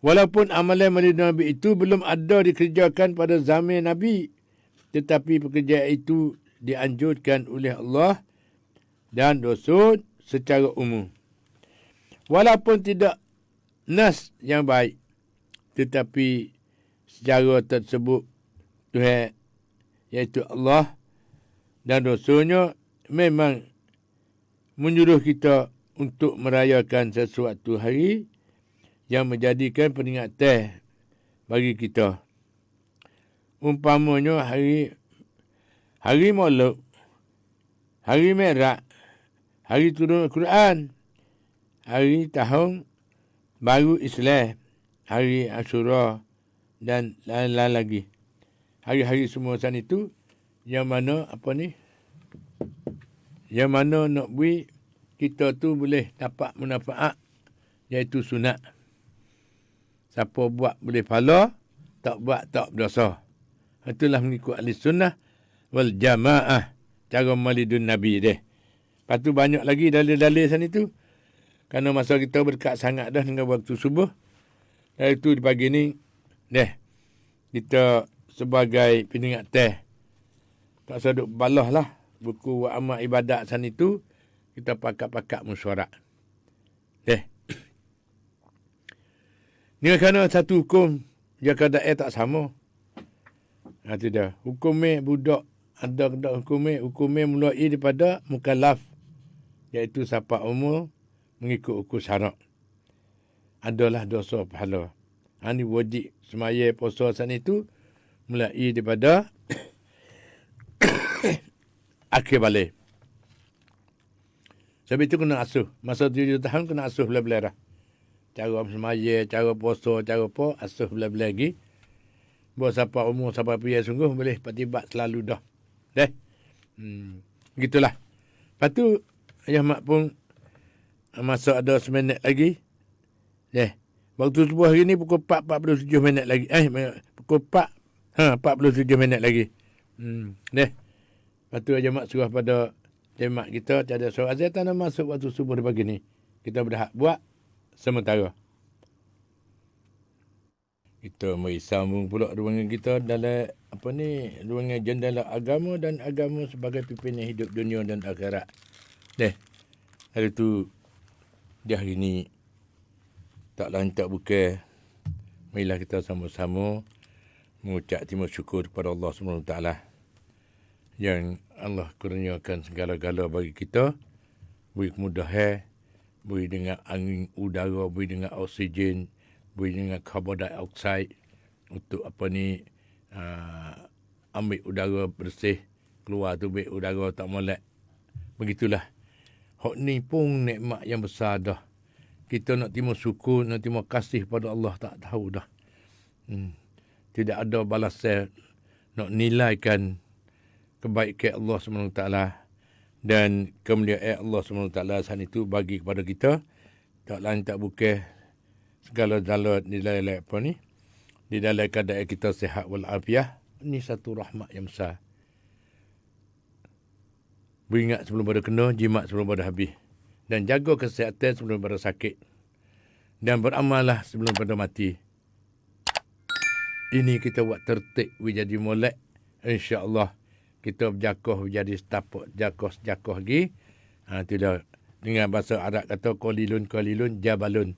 Walaupun amalan Maulidun Nabi itu belum ada dikerjakan pada zaman Nabi, tetapi pekerjaan itu dianjurkan oleh Allah dan Rasul secara umum. Walaupun tidak nas yang baik, tetapi secara tersebut Tuhan, iaitu Allah dan Rasulnya, memang menyuruh kita untuk merayakan sesuatu hari yang menjadikan peringatan bagi kita. Umpamanya hari Maulud, hari Mi'raj, hari turun Al-Quran, hari tahun baru Islam, hari Ashura dan lain-lain lagi. Hari-hari semua sana itu yang mana yang mana nak beri kita tu boleh dapat manfaat, iaitu sunat. Siapa buat boleh pahala, tak buat tak berdosa. Itulah mengikut ahli sunnah wal jamaah, cara Maulidun Nabi . Lepas tu banyak lagi dalil-dalil sana itu. Kerana masa kita berdekat sangat dah dengan waktu subuh. Dari itu di pagi ni, kita sebagai peringatan, tak seduk balah lah buku amal ibadat sana itu, kita pakat-pakat mesyuarat. Ni kerana satu hukum jaka daerah tak sama. Itu dah. Hukumnya budak ada hukumnya mulai daripada mukallaf, iaitu siapa umur mengikut hukum syarak. Adalah dosa pahala. Ini wajib semaya puasa sana itu mulai daripada akhir balik. Sebab itu kena asuh. Masa 7 tahun kena asuh belah-belah dah. Cara semaya, cara puasa, cara apa, asuh belah-belah lagi. Buat siapa umur, siapa pria sungguh, boleh patibat selalu dah. Begitulah. Lepas tu, ayah mak pun masa ada 1 minit lagi. Waktu subuh hari ni pukul 4.47 minit lagi. Pukul 47 minit lagi. Lepas tu aja mak suruh pada jemaah kita, tiada suruh azan tak nak masuk waktu subuh di pagi ni. Kita berhak buat sementara. Kita mari sambung pula ruangan kita dalam ruangan jendela agama dan agama sebagai pimpinan hidup dunia dan akhirat. Hari tu di hari ni tak lain tak bukan, marilah kita sama-sama mengucap terima syukur kepada Allah SWT yang Allah kurniakan segala-gala bagi kita, beri kemudahan boleh dengan angin udara, boleh dengan oksigen, boleh dengan carbon dioxide untuk ambil udara bersih, keluar tu ambil udara tak molek. Begitulah. Hak ni pun nikmat yang besar dah. Kita nak terima syukur, nak terima kasih pada Allah tak tahu dah. Tidak ada balasan nak nilaikan kebaikan Allah SWT dan kemuliaan Allah SWT saat itu bagi kepada kita. Tak lain tak bukan segala jalan di dalam di dalam keadaan kita sihat walafiat. Ini satu rahmat yang besar. Beringat sebelum pada kena, jimat sebelum pada habis. Dan jaga kesihatan sebelum pada sakit. Dan beramallah sebelum pada mati. Ini kita buat tertib, jadi molek. InsyaAllah kita berjakoh menjadi setapak jakoh lagi. Tidak. Dengan bahasa Arab kata qalilun jabalun.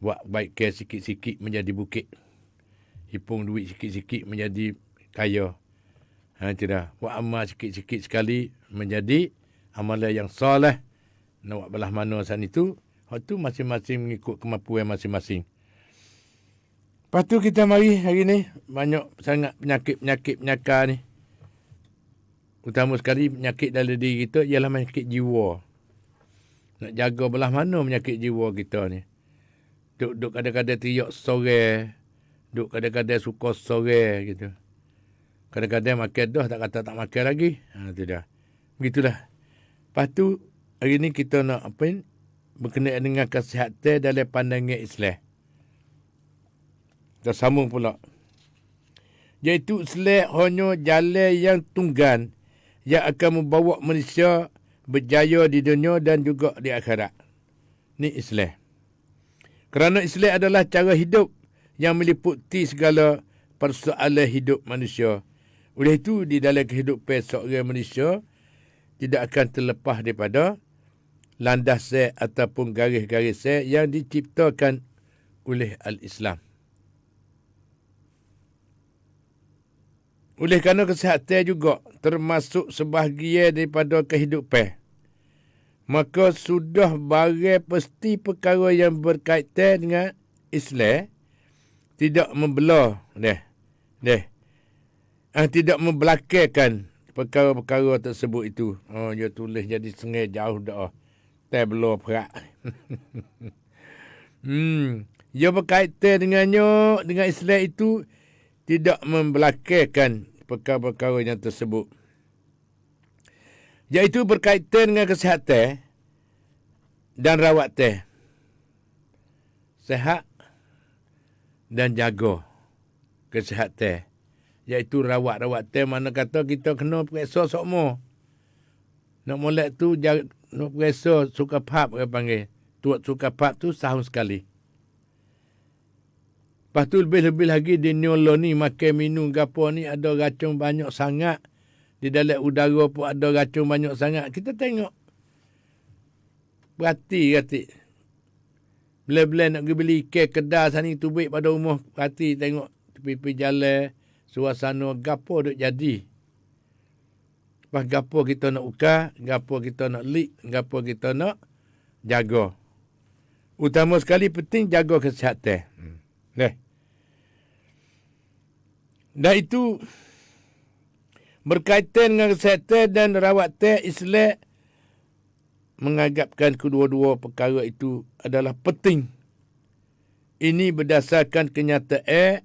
Buat baik ke sikit-sikit menjadi bukit. Hipung duit sikit-sikit menjadi kaya. Tidak. Buat amal sikit-sikit sekali menjadi amalan yang soleh. Nak buat belah mana saat itu. Waktu masing-masing mengikut kemampuan masing-masing. Lepas tu kita mari hari ni. Banyak sangat penyakit ni. Utama sekali penyakit dalam diri kita ialah penyakit jiwa. Nak jaga belah mana penyakit jiwa kita ni. Duk kadang-kadang teriak sore. Duk kadang-kadang suka sore gitu. Kadang-kadang makan dah tak kata tak makan lagi. Itu dah. Begitulah. Lepas tu hari ni kita nak berkenaan dengan kesihatan dalam pandangan Islam. Kita sambung pula. Iaitu Islam hanya jalan yang tunggal yang akan membawa manusia berjaya di dunia dan juga di akhirat. Ni Islam. Kerana Islam adalah cara hidup yang meliputi segala persoalan hidup manusia. Oleh itu, di dalam kehidupan seorang manusia tidak akan terlepas daripada landasan ataupun garis-garis yang diciptakan oleh Al-Islam. Oleh kerana kesihatan juga termasuk sebahagian daripada kehidupan, maka sudah barang pasti perkara yang berkaitan dengan Islam tidak membelah tidak membelakangkan perkara-perkara tersebut itu. Dia tulis jadi sengai jauh dah. Tablo perak. Dia berkaitan dengan Islam itu tidak membelakangkan perkara-perkara yang tersebut. Iaitu berkaitan dengan kesihatan dan rawatan. Sehat dan jaga kesihatan. Iaitu rawatan mana kata kita kena periksa sokmo. Nak molek tu nak periksa suka pap orang panggil. Tuat suka pap tu setahun sekali. Lepas tu lebih-lebih lagi di Nyolo ni makan minum gapo ni ada racun banyak sangat. Di dalam udara pun ada racun banyak sangat. Kita tengok. Perhati. Bila-bila nak pergi beli ikan kedai sana tu baik pada rumah. Perhati tengok tepi-tepi jalan. Suasana gapo duk jadi. Lepas gapo kita nak ukar, gapo kita nak lik, gapo kita nak jaga. Utama sekali penting jaga kesihatan. Dan itu berkaitan dengan kesihatan dan rawatan Islam menganggapkan kedua-dua perkara itu adalah penting. Ini berdasarkan kenyataan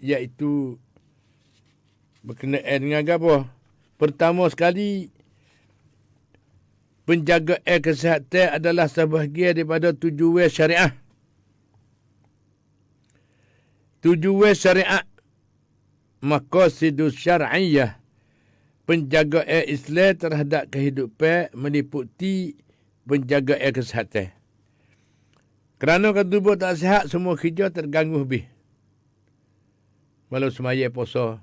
iaitu berkenaan dengan apa? Pertama sekali, penjagaan kesihatan adalah sebahagian daripada tujuan syariah. Tujuan syariat, maqasidus syar'iyah. Penjagaan Islam terhadap kehidupan meliputi penjagaan kesihatan. Kerana kalau tubuh tak sihat, semua kerja terganggu habis. Walau semaya puasa,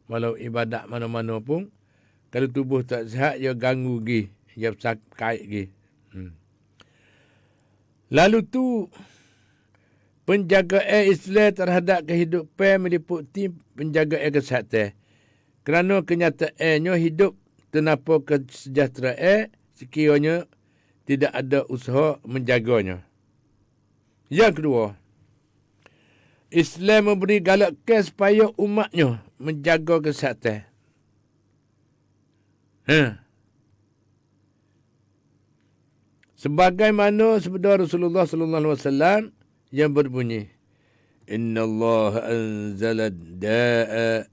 walau ibadat mana-mana pun, kalau tubuh tak sihat, ia ganggu lagi. Ia sakit lagi. Lalu tu, penjagaan Islam terhadap kehidupan meliputi penjagaan kesihatan. Kerana kenyataannya hidup tanpa kesejahteraan sekiranya tidak ada usaha menjaganya. Yang kedua, Islam memberi galakkan supaya umatnya menjaga kesihatan. Sebagaimana sabda Rasulullah sallallahu alaihi wasallam yang berbunyi, Inna Allah anzala da'a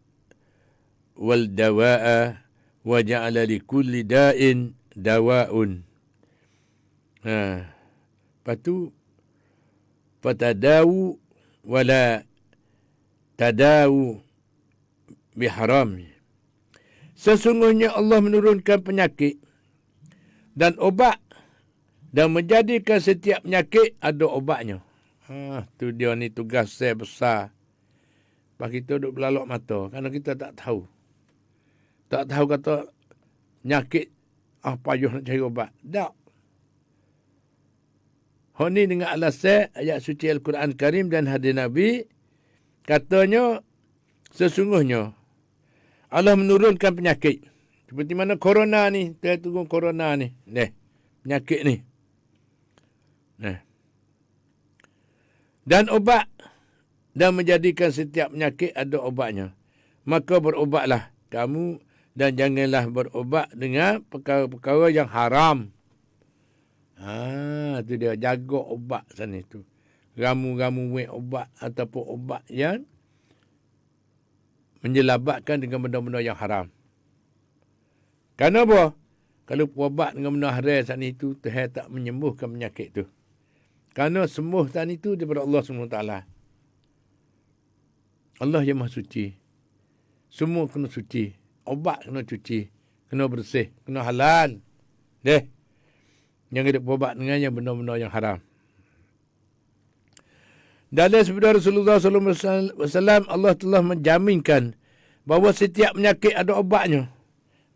wal dawa'a wa ja'ala li kulli da'in dawa'un. Lepas tu, fatadawu wala tadawu biharam. Sesungguhnya Allah menurunkan penyakit dan obat dan menjadikan setiap penyakit ada obatnya. Tu dia ni tugas saya besar. Pak kita duduk belalok mata kerana kita tak tahu. Tak tahu kata penyakit payuh nak cari obat. Tak. Hak ni dengan alasan ayat suci Al-Quran Karim dan hadis Nabi, katanya sesungguhnya Allah menurunkan penyakit. Seperti mana corona ni, kita tunggu corona ni. Penyakit ni. Dan obat, dan menjadikan setiap penyakit ada obatnya. Maka berobatlah kamu dan janganlah berobat dengan perkara-perkara yang haram. Tu dia, jaga obat sana tu. Ramu-ramu obat ataupun obat yang menyelabatkan dengan benda-benda yang haram. Kenapa? Kalau ubat dengan benda haram sana itu, Tuhan tak menyembuhkan penyakit tu. Kerana sembuh sana itu daripada Allah SWT. Allah yang Maha Suci. Semua kena suci. Obat kena cuci. Kena bersih. Kena halal. Jangan berubat dengan yang benda-benda yang haram. Dalam sabda Rasulullah SAW, Allah telah menjaminkan bahawa setiap penyakit ada obatnya.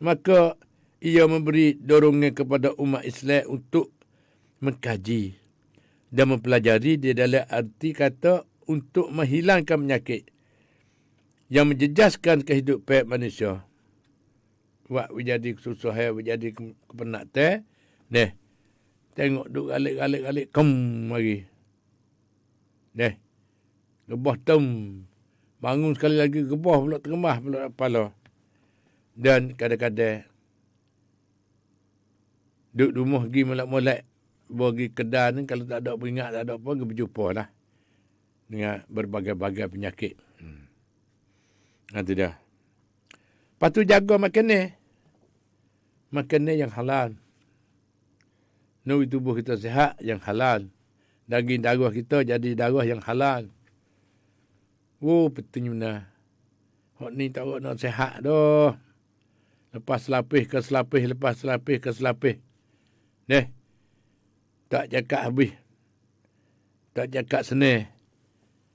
Maka ia memberi dorongan kepada umat Islam untuk mengkaji dan mempelajari di dalam arti kata untuk menghilangkan penyakit yang menjejaskan kehidupan manusia. Buat menjadi kesusahan, menjadi kepenatan. Tengok duk galik-galik kem lagi. Gebah tem. Bangun sekali lagi gebah pula teremah pula kepala. Dan kadang-kadang duduk rumah pergi molek-molek, pergi kedai ni, kalau tak ada peringat, tak ada apa, pergi berjumpa lah dengan berbagai-bagai penyakit. Itu dia. Lepas tu jaga makanan. Makanan yang halal. Nuri tubuh kita sihat yang halal. Daging darah kita jadi darah yang halal. Penting benar. Hak ni tak nak sihat dah. Lepas selapih ke selapih, lepas selapih ke selapih. Tak cakap habis. Tak cakap senang.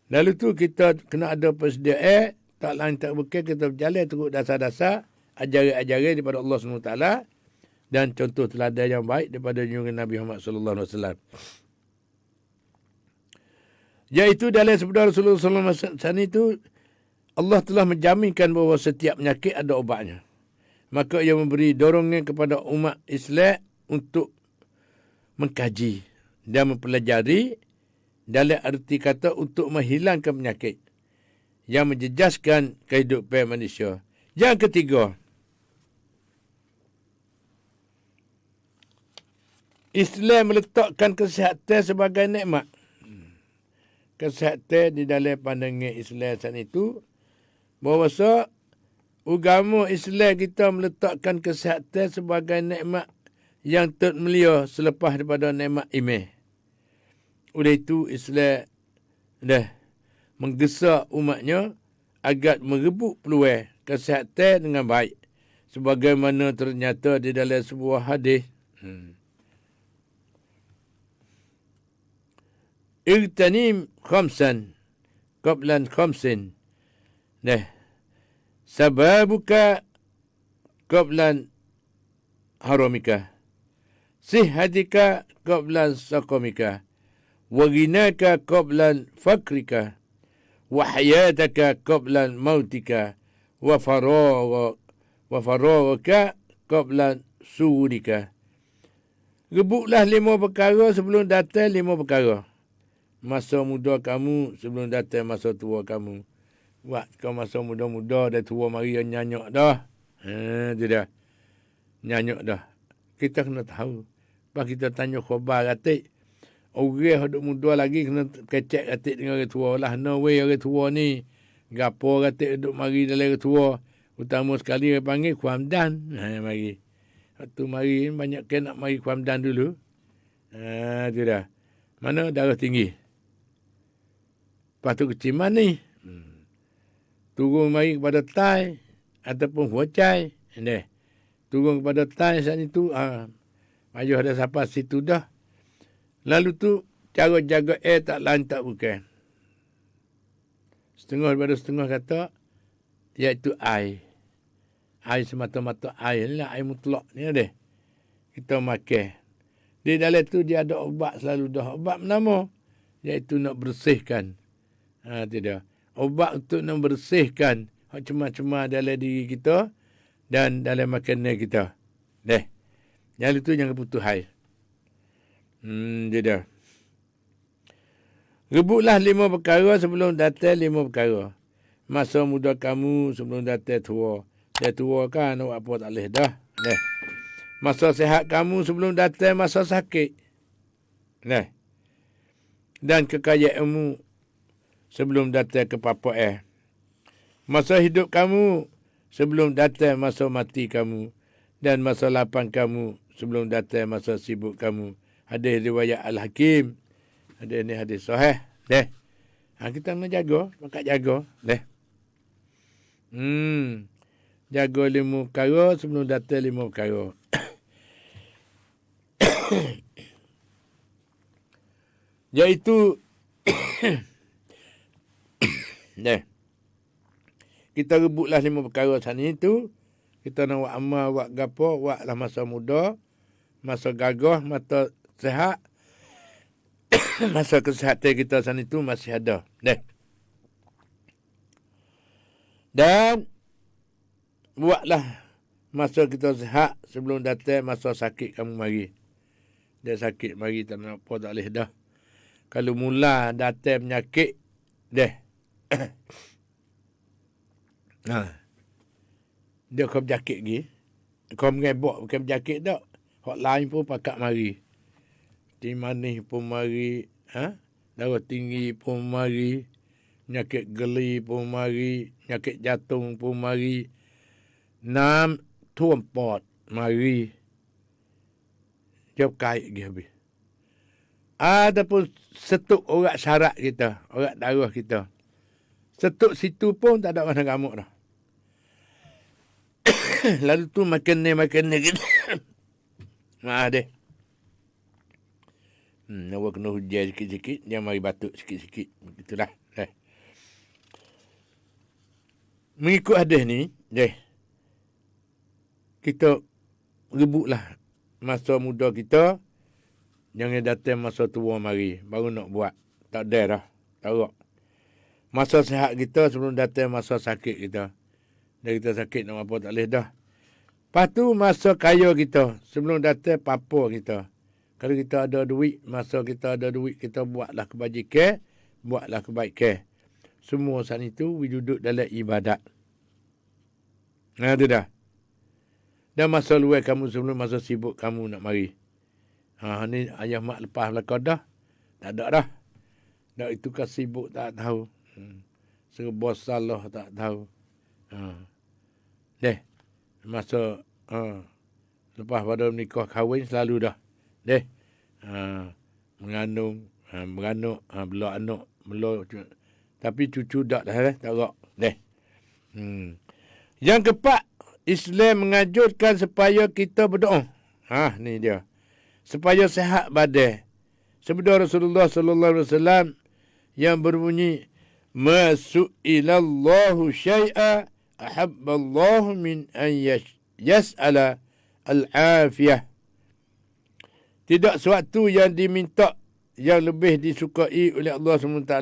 Lalu tu kita kena ada persediaan. Tak lain tak bukan, kita berjalan teruk dasar-dasar. Ajaran-ajaran daripada Allah SWT. Dan contoh teladan yang baik daripada junjungan Nabi Muhammad SAW. Iaitu dalam sabda Rasulullah SAW itu, Allah telah menjaminkan bahawa setiap penyakit ada obatnya. Maka ia memberi dorongan kepada umat Islam untuk mengkaji dan mempelajari dalam arti kata untuk menghilangkan penyakit yang menjejaskan kehidupan manusia. Yang ketiga, Islam meletakkan kesihatan sebagai nikmat. Kesihatan di dalam pandangan Islam saat itu, bahawa agama Islam kita meletakkan kesihatan sebagai nikmat yang termulia selepas daripada nikmat iman. Oleh itu Islam menggesa umatnya agar merebut peluang kesihatan dengan baik. Sebagaimana ternyata di dalam sebuah hadis. Irtanim khamsan qablan khamsin. Sababuka qablan haramika. Sihhatika qablan saqamika. Wa ghinaka qablan fakrika. Wa hayataka qablan mautika. Wa faragaka qablan surika. Rebutlah 5 perkara sebelum datang 5 perkara. Masa muda kamu sebelum datang masa tua kamu. Buat kau masa muda-muda dah tua mari nyanyok dah. Tu dah. Nyanyok dah. Kita kena tahu. Pas kita tanya khabar katik. Orang duk muda lagi kena kecek katik dengan orang tua lah. No way orang tua ni. Gapo katik duk mari dalam orang tua. Utama sekali orang panggil Kuamdan. Mari. Waktu mari banyak kan nak mari Kuamdan dulu. Tu dah. Mana darah tinggi. Lepas tu keciman ni. Turun mari kepada tai ataupun huacai. Turun kepada tai saat itu. Ayuh ada siapa situ dah. Lalu tu cara jaga air tak lain tak bukan. Setengah daripada setengah kata iaitu air. Air semata-mata air ni lah, air mutlak ni ada. Kita makan. Di dalam tu dia ada obat selalu dah. Obat nama iaitu nak bersihkan. Tidak. Obat untuk nak bersihkan cemah-cemah dalam diri kita dan dalam makanan kita. Yang itu jangan putus air. Tidak. Rebutlah 5 perkara sebelum datang 5 perkara. Masa muda kamu sebelum datang tua. Dia tua kan, awak apa tak boleh dah. Masa sihat kamu sebelum datang masa sakit. Dan kekayaanmu sebelum datang ke papa Masa hidup kamu sebelum datang masa mati kamu. Dan masa lapang kamu sebelum datang masa sibuk kamu. Hadis riwayat Al-Hakim. Hadis ni hadis sahih. Kita kena jaga. Pakat jaga. Jaga 5 perkara sebelum datang 5 perkara. Iaitu kita rebutlah 5 perkara sana itu. Kita nak buat amal, buat gapo, buatlah masa muda, masa gagah, masa sehat. Masa kesihatan kita sana itu masih ada. Dan buatlah masa kita sehat sebelum datang masa sakit kamu mari. Dia sakit mari tak nak apa tak boleh dah. Kalau mula datang penyakit, dia kau berjakit lagi. Kau mengebok bukan berjakit tak. Hak lain pun pakat mari. Tim manis pun mari. Darah tinggi pun mari. Penyakit geli pun mari. Penyakit jantung pun mari. 6 tumpot mari. Dia kait lagi habis. Adapun setuk orat syarat kita. Orat darah kita. Setuk situ pun tak ada mana gamuk dah. Lalu tu makan kita. Deh. Awak kena hujan sikit-sikit. Dia mari batuk sikit-sikit. Begitulah. Mengikut hadis ni. Kita rebutlah masa muda kita. Jangan datang masa tua mari. Baru nak buat. Tak ada dah. Tarak. Masa sihat kita sebelum datang masa sakit kita. Dan kita sakit nak apa tak boleh dah. Lepas tu masa kaya kita. Sebelum datang papa kita. Kalau kita ada duit. Masa kita ada duit. Kita buatlah kebajikan. Buatlah kebaikan. Semua saat itu. We duduk dalam ibadat. Itu dah. Dan masa luar kamu sebelum masa sibuk kamu nak mari. Ni ayah mak lepas belakang dah. Tak ada dah. Dah itu kan sibuk tak tahu. Serba salah tak tahu. Masa lepas pada menikah kahwin selalu dah. Mengandung, beranak, belak anak, tapi cucu tak dah. Tak. Yang keempat, Islam menganjurkan supaya kita berdoa. Ni dia. Supaya sehat badan. Sabda Rasulullah sallallahu alaihi wasallam yang berbunyi, "Ma su'ilallahu syai'a ahabballahu min an yas'ala al-afiyah." Tidak sesuatu yang diminta yang lebih disukai oleh Allah SWT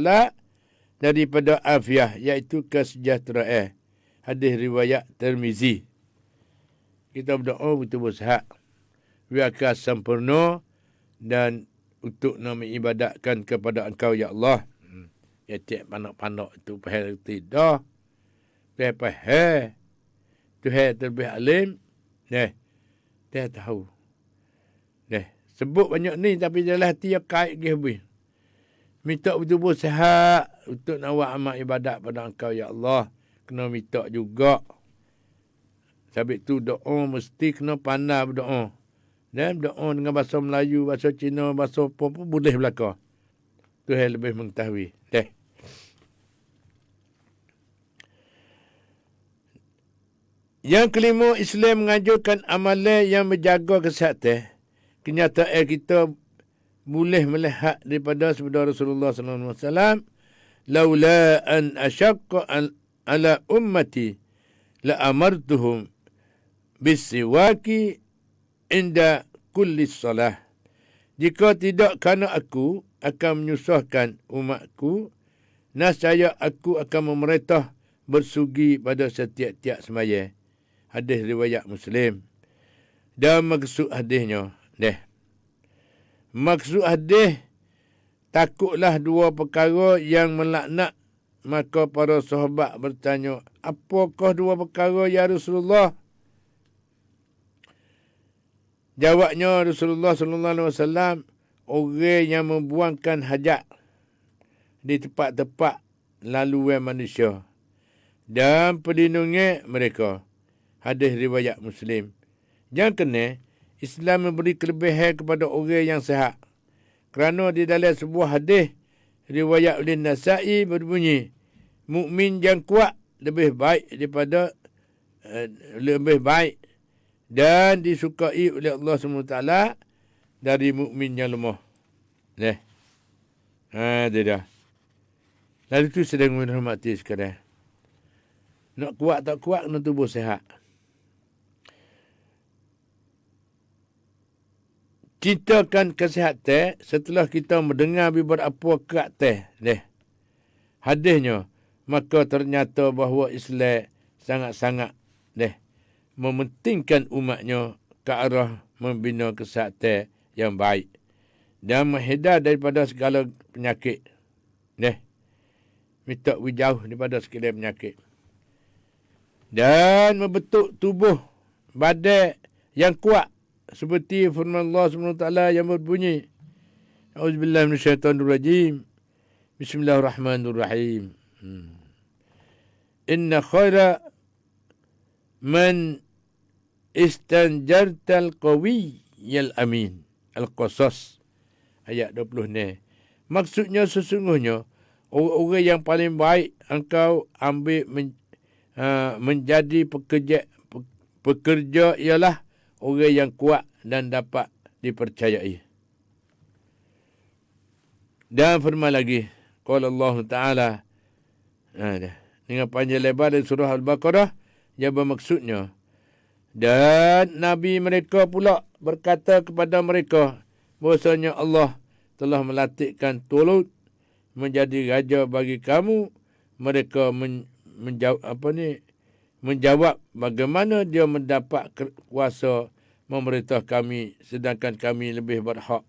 daripada afiah, iaitu kesejahteraan. Hadis riwayat Tirmizi. Kita berdoa betul bersihat. biarkan sempurna dan untuk nak mengibadatkan kepada Engkau ya Allah. Ya cik panak-panak itu faham tidak. Faham. Tuhan terlebih alim. Dia tahu. Sebut banyak ni tapi dalam hati dia kait ke habis. Minta betul-betul sihat untuk nak buat amal ibadat pada Engkau ya Allah. Kena minta juga. Sebab tu doa mesti kena pandai berdoa. Dan doa dengan bahasa Melayu, bahasa Cina, bahasa apa pun boleh belaka. Tuhan lebih mengetahui. Yang kelima, Islam mengajarkan amalan yang menjaga kesihatan. Kenyataan kita boleh melihat daripada sabda Rasulullah sallallahu alaihi wasallam, "Laula an ashaqqa ala ummati la amartuhum bisiwaki inda kulli salah." Jika tidak kerana aku akan menyusahkan umatku, nescaya aku akan memerintah bersugi pada setiap-tiap sembahyang. Hadis riwayat Muslim. Dan maksud hadisnya, maksud hadis, takutlah dua perkara yang melaknat. Maka para sahabat bertanya, apakah dua perkara ya Rasulullah? Jawabnya Rasulullah sallallahu alaihi wasallam, orang yang membuangkan hajat di tempat-tempat laluan manusia dan perlindungan mereka. Hadis riwayat Muslim. Yang kena, Islam memberi kelebihan kepada orang yang sihat. Kerana di dalam sebuah hadis riwayat oleh Nasa'i berbunyi, mukmin yang kuat lebih baik dan disukai oleh Allah SWT dari mukmin yang lemah. Dia dah. Lalu itu sedang menghormati sekarang. Nak kuat tak kuat, kena tubuh sihat. Ciptakan kesihatan setelah kita mendengar beberapa kata hadisnya, maka ternyata bahawa Islam sangat-sangat mementingkan umatnya ke arah membina kesihatan yang baik dan menghindar daripada segala penyakit. Minta jauh daripada segala penyakit. Dan membentuk tubuh badan yang kuat seperti firman Allah SWT yang berbunyi, A'udzubillahi minasyaitonirrajim. Bismillahirrahmanirrahim. Inna khaira man istanjartal qawiyyal amin. Al-Qasas ayat 20 ni. Maksudnya sesungguhnya orang yang paling baik engkau ambil menjadi pekerja ialah orang yang kuat dan dapat dipercayai. Dan firman lagi, qala Allah Ta'ala, dengan panjang lebar dari surah Al-Baqarah, yang bermaksudnya, dan Nabi mereka pula berkata kepada mereka, bahasanya Allah telah melatihkan Talut menjadi raja bagi kamu. Mereka menjawab bagaimana dia mendapat kuasa memerintah kami sedangkan kami lebih berhak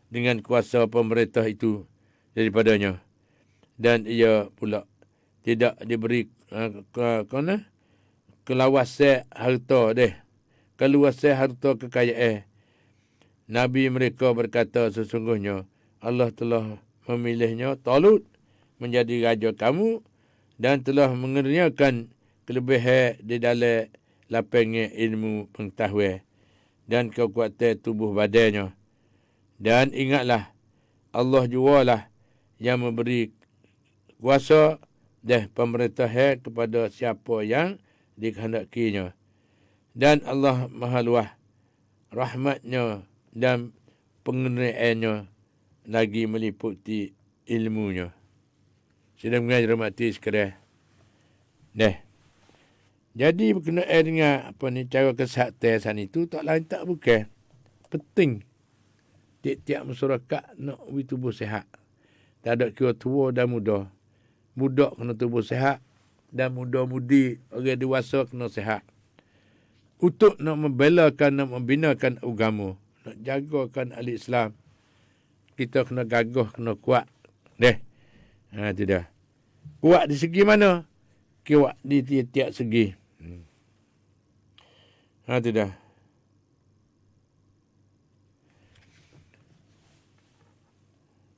dengan kuasa pemerintah itu daripadanya. Dan ia pula tidak diberi keluasan harta kekayaan. Nabi mereka berkata, sesungguhnya Allah telah memilihnya Talut menjadi raja kamu dan telah mengerniakan kelebihan di dalam lapangnya ilmu pengetahuan dan kekuatan tubuh badannya. Dan ingatlah, Allah jualah yang memberi kuasa dan pemerintahan kepada siapa yang dikehendakinya. Dan Allah Maha Luas rahmatnya dan pengenaannya lagi meliputi ilmunya. Sudah mengajar mati sekarang. Jadi berkenaan dengan cara kesihatan itu tak lain tak bukan. Penting. Tiap-tiap masyarakat nak tubuh sihat. Tak ada kira tua dan muda. Budak kena tubuh sihat dan muda-mudi orang dewasa kena sihat. untuk nak membelakan, nak membinakan agama, nak jagakan ahli Islam. Kita kena gagah, kena kuat. Itu dah. Kuat di segi mana? Kuat di tiap-tiap segi. Itu dah.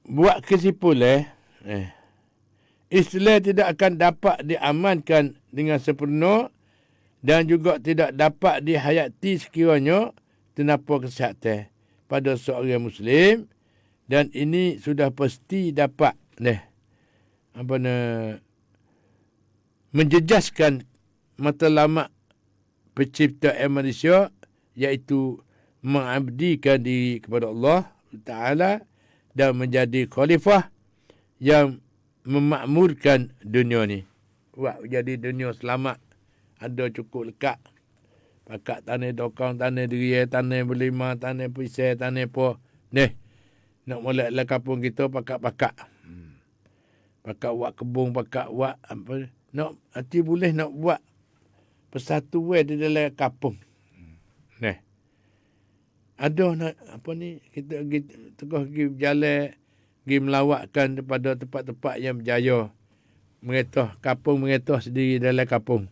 Buat kesimpulan, Islam tidak akan dapat diamankan dengan sempurna dan juga tidak dapat dihayati sekiranya tanpa kesihatan pada seorang Muslim, dan ini sudah pasti dapat menjejaskan matlamat penciptaan manusia, iaitu mengabdikan diri kepada Allah Ta'ala dan menjadi khalifah yang memakmurkan dunia ni. Buat jadi dunia selamat. Ada cukup lekat. Pakat tanah dokang, tanah diri, tanah berlima, tanah pisai, tanah apa. Nak mulai lah kampung kita pakat-pakat. Pakat buat kebun, pakat buat apa. Nak, hati boleh nak buat persatuan di dalam kampung. Ada nak apa ni, kita tengah pergi berjalan, pergi melawatkan kepada tempat-tempat yang berjaya. Meretah kampung, meretah sendiri dalam kampung.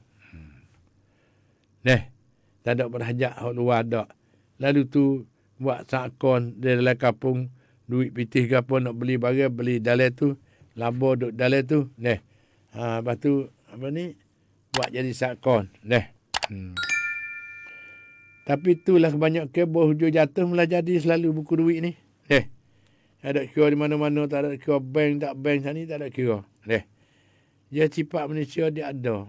Tak ada berhajat orang luar tak. Lalu tu buat sakon di dalam kampung, duit pitih ke apa nak beli barang, beli dalam tu, laba duk dalam tu. Lepas tu apa ni, buat jadi sakon. Tapi itulah kebanyakan hujung jatuh mula jadi selalu buku duit ni. Tak ada kira di mana-mana, tak ada kira bank, tak bank sana ni, tak ada kira. Dia sifat manusia dia ada.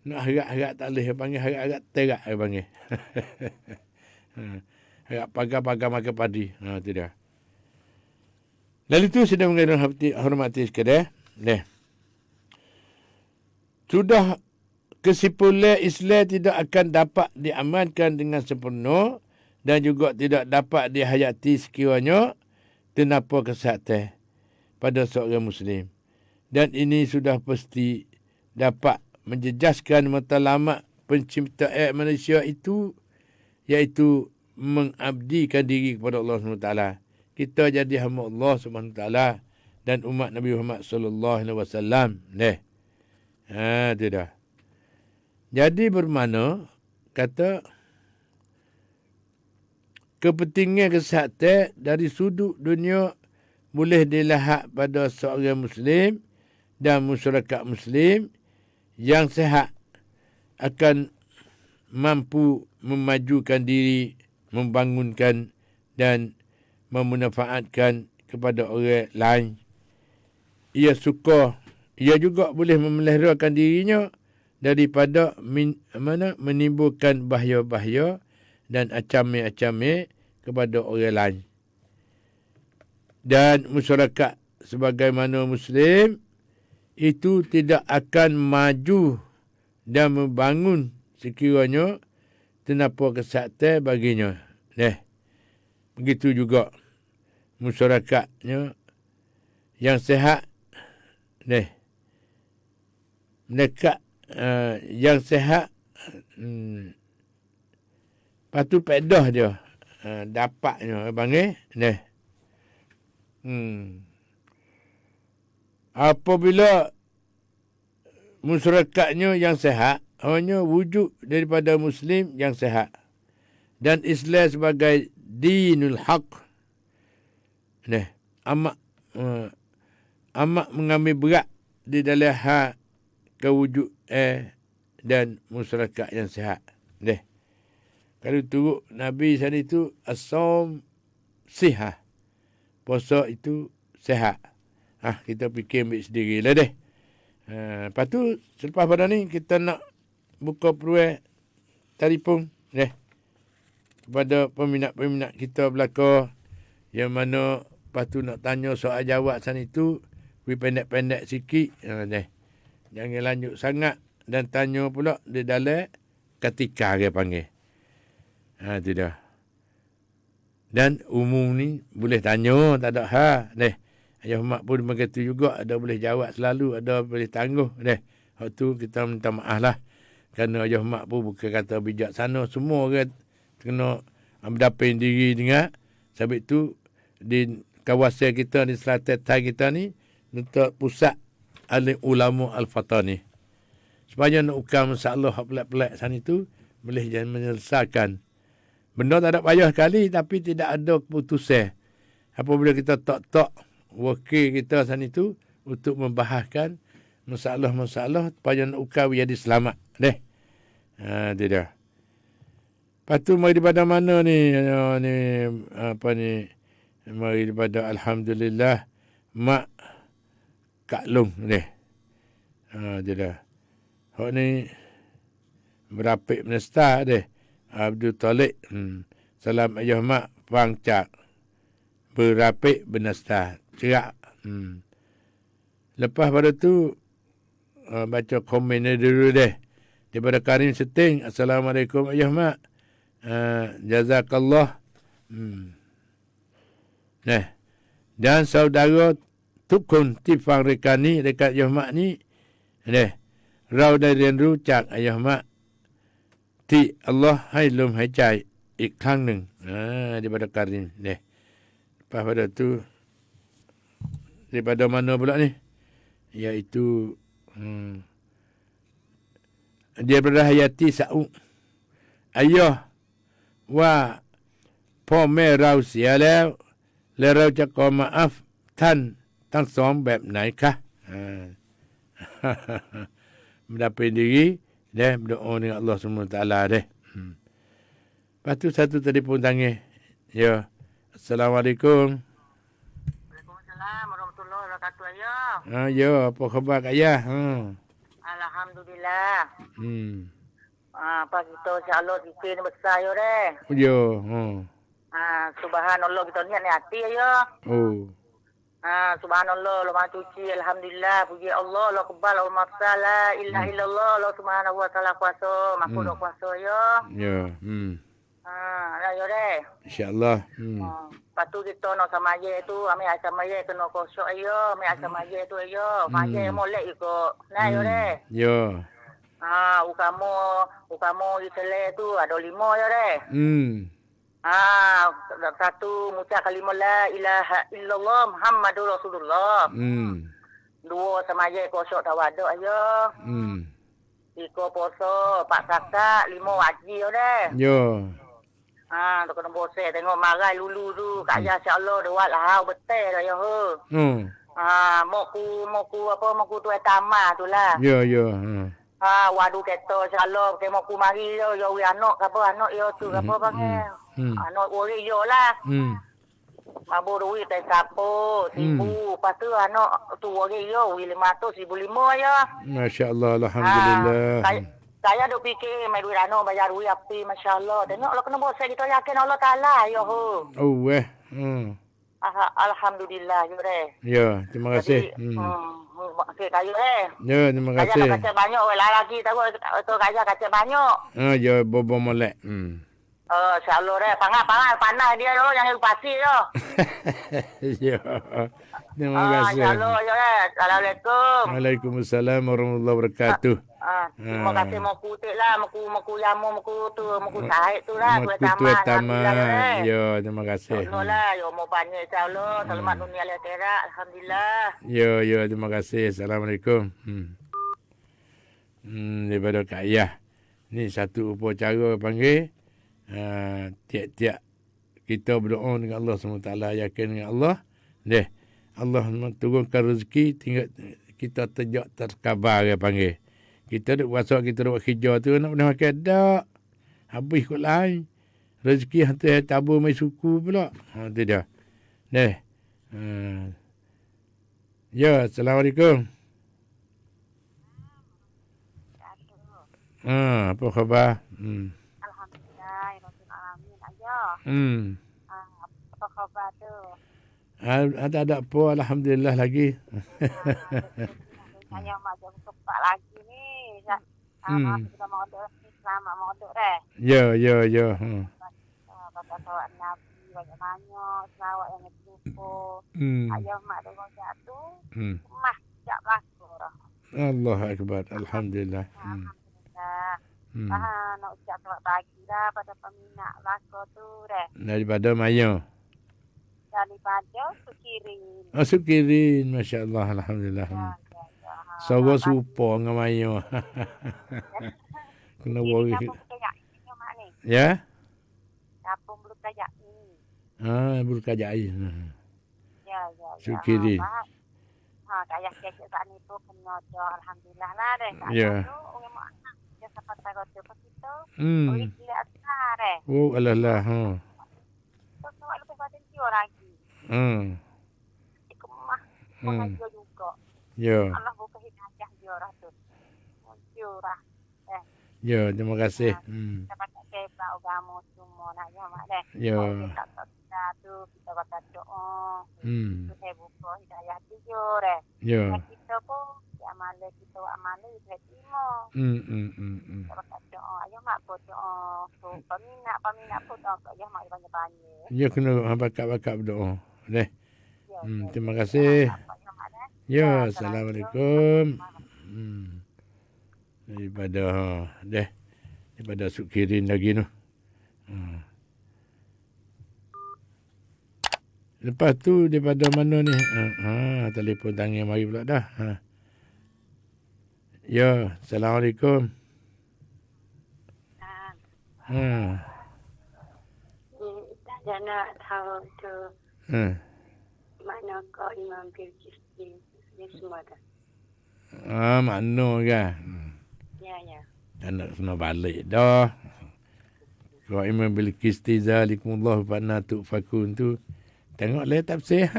Nak harap-harap tak boleh, panggil harap-harap terak dia panggil. Harap pagar-pagar makan padi. Itu dia. Lalu tu sedang hormati sekalian. Sudah kesimpulan Islam tidak akan dapat diamankan dengan sempurna dan juga tidak dapat dihayati sekiranya tanpa kesihatan pada seorang Muslim. Dan ini sudah pasti dapat menjejaskan matlamat penciptaan manusia itu, iaitu mengabdikan diri kepada Allah SWT. Kita jadi hamba Allah SWT dan umat Nabi Muhammad SAW. Itu dah. Jadi bermakna, kata, kepentingan kesihatan dari sudut dunia boleh dilihat pada seorang Muslim dan masyarakat Muslim yang sihat akan mampu memajukan diri, membangunkan dan memanfaatkan kepada orang lain. Ia juga boleh memeliharakan dirinya daripada menimbulkan bahaya-bahaya dan acamik-acamik kepada orang lain. Dan masyarakat sebagaimana Muslim itu tidak akan maju dan membangun sekiranya tanpa kesihatan baginya. Begitu juga masyarakatnya yang sihat. Mereka yang sihat patut pedah dia dapatnya panggil. Apabila masyarakatnya yang sihat, hanya wujud daripada Muslim yang sihat. Dan Islam sebagai dinul haq. Amat mengambil berat di dalam hak kewujud dan masyarakat yang sihat. Kalau turut Nabi sana itu as-saum sihah. Puasa itu sihat. Kita fikir ambil sendirilah lepas tu, selepas pada ni, kita nak buka peluang telefon kepada peminat-peminat kita belakang yang mana lepas tu nak tanya soal jawab sana itu, pendek-pendek sikit. Jangan lanjut sangat dan tanya pula di dalam ketika dia panggil. Itu dah. Dan umum ni boleh tanya, tak ada Ayah mak pun begitu juga, ada boleh jawab selalu, ada boleh tangguh. Waktu tu kita minta maaf lah Kerana ayah mak pun bukan kata bijaksana. Semua orang kena berdapin diri dengan. Sebab itu di kawasan kita di selatan Thai kita ni letak pusat alim ulama Al-Fatah ni. Supaya nak ukam masalah pelik-pelik sana itu boleh jangan menyelesaikan. Benda tak ada payah sekali tapi tidak ada keputusan. Apabila kita tak wakil kita sana itu untuk membahaskan masalah-masalah supaya nak ukam jadi selamat. Deh. Tidak. Lepas tu mari daripada mana ni? Mari daripada Alhamdulillah Mak Kak Long ni. Tidak. Hak ni berapik menesta deh. Abdul Talib. Salam ayah mak pangcak. Berapik benesta. Cerak. Lepas pada tu baca komen dulu deh. Daripada Karim Seting. Assalamualaikum ayah mak. Jazakallah. Dan saudara Tukun Tifang Rekani dekat ayah mak ni. Rau dari รียนรู้จากayah mak ที่อัลลอฮ์ให้ลมหายใจอีกครั้งหนึ่ง daripada Karim deh. Lepas pada tu daripada mana pula ni? Iaitu dia daripada Hayati Sa'u. Ayah wa พ่อแม่เราเสียแล้วและเราจะขอมาอัฟท่านทั้งสองแบบไหนคะ Mendapat diri deh berdoa dengan Allah SWT deh. Lepas tu satu telefon tangan. Ya. Assalamualaikum. Waalaikumsalam warahmatullahi wabarakatuh ayah. Ya, apa khabar Kak Ayah? Alhamdulillah. Pagi tu insya-Allah kita ni besar yo deh. Ya, Subhanallah kita niat ni hati ayah. Oh. Subhanallah, Allah Maha Suci, Alhamdulillah, puji Allah, Allah Akbar, Allah Maha la ilaha illallah, Allah Subhanahu wa taala kuasa, makhluk kuasa ya. Ya, Ya deh. InsyaAllah. Lepas tu kita nak sama je tu, ambil asam aje kena kosok ayo, ambil asam aje tu ayo, maje molek ikut. Nah yo deh. Ya. Ukamu Islam tu ada 5 ya deh. Satu mengucap kalimah la ilaha illallah Muhammadur Rasulullah. 2 semaje kosok tawaduk ayo. 3 puasa, 4 zakat, 5 haji yo deh. Ya. Tu kena bose tengok marai lulu tu. Kak Ayah insya-Allah dewat lah betul dah yo he. Moku tu tamah tu lah. Ya. Waduh kereta insya-Allah ke moku mari yo anak anak yo tu apa panggil. Anak boleh yo lah. Mabur duit tak sapo, 1000. Lepas tu anak tu boleh yo, 500, 1,500 ya. Masya-Allah, Alhamdulillah. Saya duk fikir mai duit anak bayar duit api, masya-Allah. Tengoklah kena bosan kita yakin Allah Taala yo. Oh Alhamdulillah yo deh. Ya, terima kasih. Okey kayu deh. Ya, terima kasih. Kaya kacau banyak lelaki tahu tu kaya kacau banyak. Ya, bobo molek. InsyaAllah deh. Panas dia yo, jangan pasir yo. Ya. Terima kasih. InsyaAllah yo deh. Assalamualaikum. Waalaikumsalam warahmatullahi wabarakatuh. Terima kasih moku tik lah, moku jamu, moku sahid tu lah. Moku taman. Ya, terima kasih. Lah, yo mau banyak insyaAllah. Selamat dunia akhirat. Alhamdulillah. Ya, terima kasih. Assalamualaikum. Daripada Kak Ayah. Ni satu upacara panggil. Tiap-tiap kita berdoa dengan Allah SWT, yakin dengan Allah. Allah turunkan rezeki, tinggal kita terkabar dia panggil. Kita duk puasa, kita duk kerja tu nak pernah makan tak. Habis kot lain. Rezeki hantar tabur mai suku pula. Tu dia. Ya, Assalamualaikum. Apa khabar? Alhamdulillah, Rabbil Alamin ayah. Apa khabar tu? Ada apa, Alhamdulillah lagi. Saya mak jom sempat lagi ni. Kita mau duduk ni, selamat mau duduk deh. Ya. Bapak tawak Nabi banyak-banyak, selawat yang bersyukur. Ayah mak dengar jatuh, mah jak belakang dah. Allah Akbar, Alhamdulillah. Alhamdulillah. Nak ucap selamat pagi dah pada peminat lako tu deh. Daripada Mayo. Daripada Sukirin. Oh, Sukirin. Masya Allah. Alhamdulillah. Ya. Sawa supo dengan Mayo. Kena worry. Kampung kayak ini mak ni. Ya? Kampung Bulu Kayak ini. Bulu kajak air. Ya. Sukirin. Kayak kecil saat itu kena alhamdulillah lah deh. Ya. Orang mak nak dia sampai tahu tu kita. Hmm. Orang kira asal deh. Oh, alah. So soal lepas badan dia lagi. Di kemah. Pengajar juga. Ya. Allah buka hidayah dia orang tu. Mujurah. Ya, terima kasih. Kita pakai sebab agama semua nak ya mak deh. Ya. Kita tu kita baca doa. Hmm. Saya buka hidayah dia deh. Ya. Kita pun amalan kita amalan kita terima. Kita baca doa. Ayah mak pun doa. So peminat pun doa. Ayah mak banyak-banyak. Ya, kena bakat-bakat berdoa. Deh. Terima kasih. Ya, Assalamualaikum. Daripada Sukirin lagi tu. Lepas tu daripada mana ni? Telefon tangan mari pula dah. Ya, Assalamualaikum. Saya nak tahu tu mana kau Imam Bilqis ni semua dah. Mana kan? Ya. Tak nak kena balik dah. Kalau Imam Bilqis zalikumullah fa'na tu'fakun tu. Tengok lah tafsir.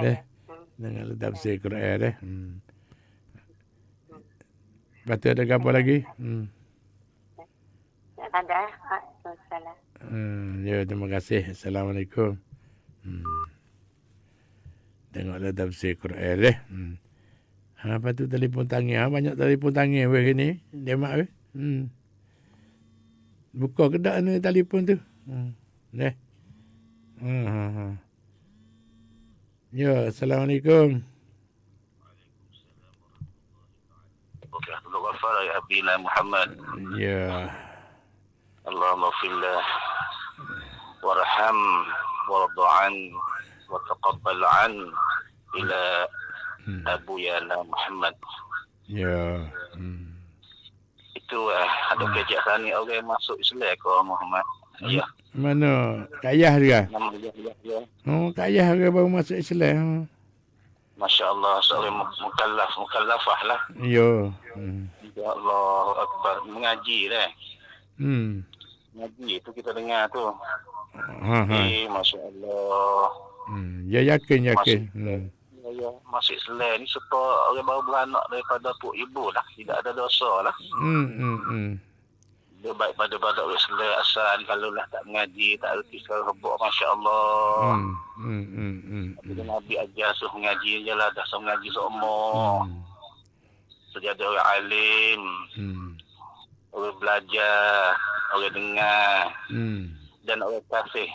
Deh. Tengok lah tafsir Quran deh. Lepas tu ada apa lagi? Ada. Assalamualaikum. Ya, terima kasih. Assalamualaikum. Tengoklah tafsir Quran deh. Lepas tu telefon tangan. Banyak telefon tangan weh ni. Dia mak weh. Buka kedak ni telefon tu. Deh. Ya, Assalamualaikum. Ghafar ya Abina Muhammad. Ya. Allahumma fillah warham warḍa'an wa taqabbal an ila Abu Yana Muhammad. Ya. Itu ada kejadian ni orang masuk Islam ke Muhammad. Ya. Mana? Kayah dia. Nama dia. Oh, kayah dia baru masuk Islam. Masya-Allah, seorang mukallafah lah. Ya. Ya Allah Akbar, mengaji dah. Mengaji tu kita dengar tu. Masya-Allah. Ya yakin. Ya, masuk Islam ni supaya orang baru beranak daripada puk ibu lah. Tidak ada dosa lah. Dia baik pada orang Islam asal kalau lah tak mengaji, tak erti sekarang rebuk. Masya-Allah. Bila Nabi ajar suruh mengaji je lah. Dah suruh mengaji seumur. Sejadi orang alim. Orang belajar. Orang dengar. Dan orang kasih.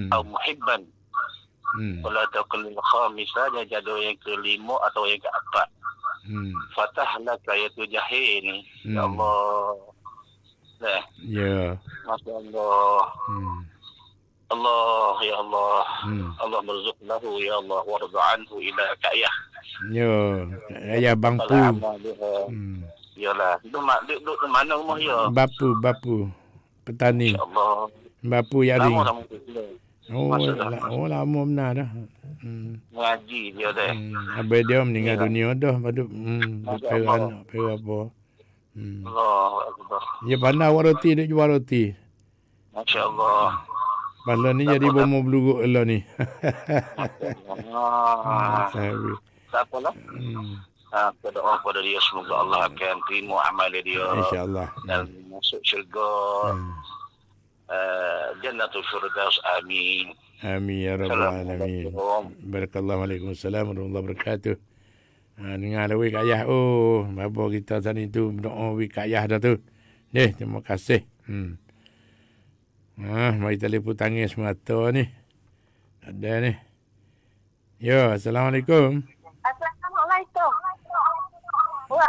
Atau muhibban. Kalau takul khamis saja jadi yang kelima atau yang keempat. Fatahlah kayatu jahil ni. Ya Allah. Ya. Masya-Allah. Allah ya Allah. Allah merzuklahu ya Allah warda anhu ila kayah. Ya, kayah bangku. Yalah, duduk mana rumah ya? Bapu. Petani. Insya-Allah. Bapu yaring. Lama lama benar dah. Ngaji dia dah. Habis dia meninggal dunia dah. Padahal anak apa. Allah Akbar. Ya pandai waroti dia jual roti. Masya-Allah. Bala ni jadi bomo beluguk lah ni. Tak apalah. Kita doa kepada dia semoga Allah akan terima amal dia. InsyaAllah. Dan masuk syurga. Jannatul Firdaus. Amin. Amin ya rabbal alamin. Barakallahu Waalaikumsalam warahmatullahi wabarakatuh. Dengar lah weh kayah. Oh, bapa kita tadi tu berdoa weh kayah dah tu. Terima kasih. Mari telefon tangis semata ni. Ada ni. Ya, Assalamualaikum. Assalamualaikum. Wah.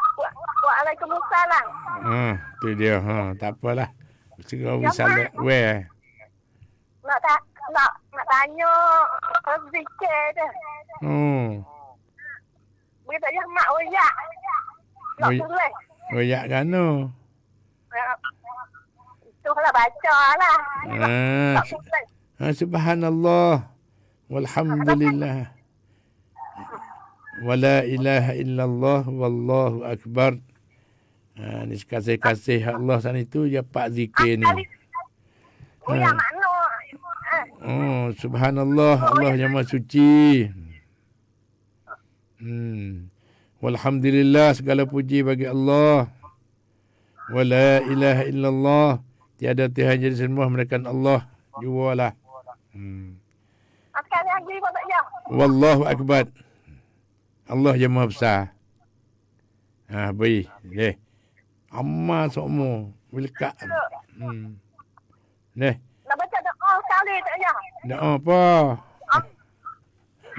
Waalaikumsalam. Tu dia. Tak apalah. Segera salat. Weh. Nak tanya zikir dah. Berita yang mak oyak. Nak tulis. Oyak kano. Itulah baca lah. Tak tulis. Subhanallah. Walhamdulillah. Wala ilaha illallah wallahu akbar. Ni kasih-kasih Allah sana itu dia pak zikir ni. Yang mana? Subhanallah, Allah yang Maha Suci. Walhamdulillah, segala puji bagi Allah. Wala ilaha illallah, tiada Tuhan jadi semua melainkan Allah. Jualah. Sekali lagi pun tak ya. Wallahu akbar. Allah yang Maha Besar. Baik. Amma semua. Wilka. Neh. Nak baca doa sekali tak ya. Doa apa?